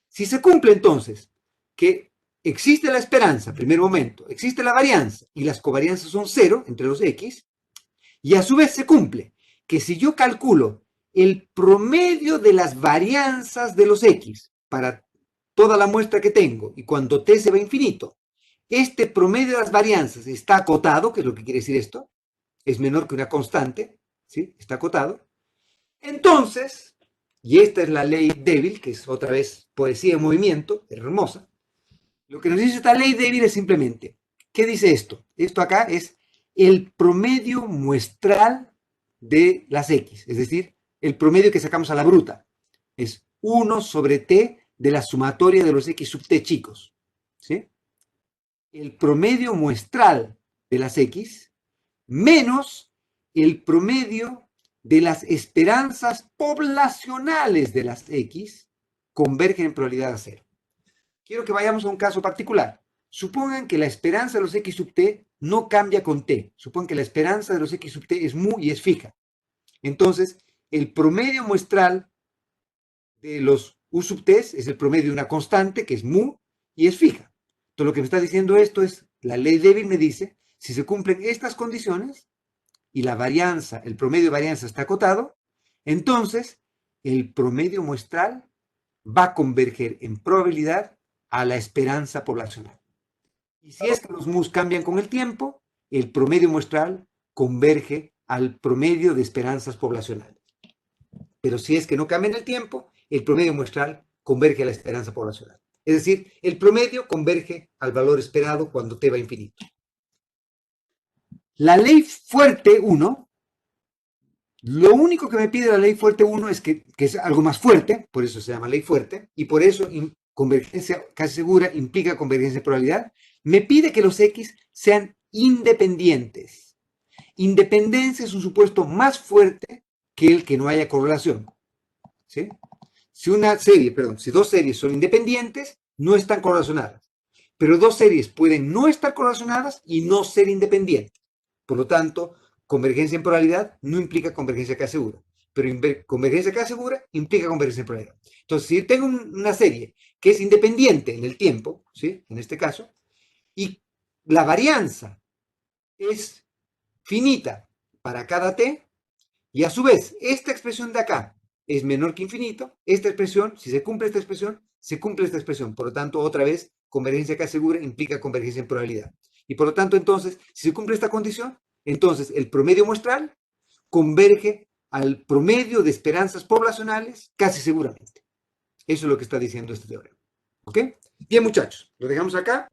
Si se cumple entonces que existe la esperanza, primer momento, existe la varianza y las covarianzas son 0 entre los x, y a su vez se cumple que si yo calculo el promedio de las varianzas de los x para toda la muestra que tengo y cuando t se va a infinito, este promedio de las varianzas está acotado, que es lo que quiere decir esto, es menor que una constante, ¿sí? Está acotado. Entonces, y esta es la ley débil, que es otra vez poesía en movimiento, hermosa, lo que nos dice esta ley débil es simplemente, ¿qué dice esto? Esto acá es el promedio muestral de las x, es decir, el promedio que sacamos a la bruta. Es 1 sobre t de la sumatoria de los x sub t chicos, ¿sí? El promedio muestral de las x menos el promedio de las esperanzas poblacionales de las x convergen en probabilidad a 0. Quiero que vayamos a un caso particular. Supongan que la esperanza de los x sub t no cambia con t. Supongan que la esperanza de los x sub t es mu y es fija. Entonces, el promedio muestral de los u sub t es el promedio de una constante que es mu y es fija. Entonces, lo que me está diciendo esto es, la ley débil me dice, si se cumplen estas condiciones y la varianza, el promedio de varianza está acotado, entonces el promedio muestral va a converger en probabilidad a la esperanza poblacional. Y si es que los mus cambian con el tiempo, el promedio muestral converge al promedio de esperanzas poblacionales. Pero si es que no cambia en el tiempo, el promedio muestral converge a la esperanza poblacional. Es decir, el promedio converge al valor esperado cuando t va a infinito. La ley fuerte 1, lo único que me pide la ley fuerte 1 es que es algo más fuerte, por eso se llama ley fuerte, y por eso convergencia casi segura implica convergencia de probabilidad. Me pide que los x sean independientes. Independencia es un supuesto más fuerte que el que no haya correlación. ¿Sí? Si dos series son independientes, no están correlacionadas. Pero dos series pueden no estar correlacionadas y no ser independientes. Por lo tanto, convergencia en probabilidad no implica convergencia casi segura. Pero convergencia casi segura implica convergencia en probabilidad. Entonces, si tengo una serie que es independiente en el tiempo, ¿sí? En este caso, y la varianza es finita para cada t, y a su vez, esta expresión de acá es menor que infinito, esta expresión, si se cumple esta expresión, se cumple esta expresión. Por lo tanto, otra vez, convergencia casi segura implica convergencia en probabilidad. Y por lo tanto, entonces, si se cumple esta condición, entonces el promedio muestral converge al promedio de esperanzas poblacionales casi seguramente. Eso es lo que está diciendo este teorema. ¿Ok? Bien, muchachos, lo dejamos acá.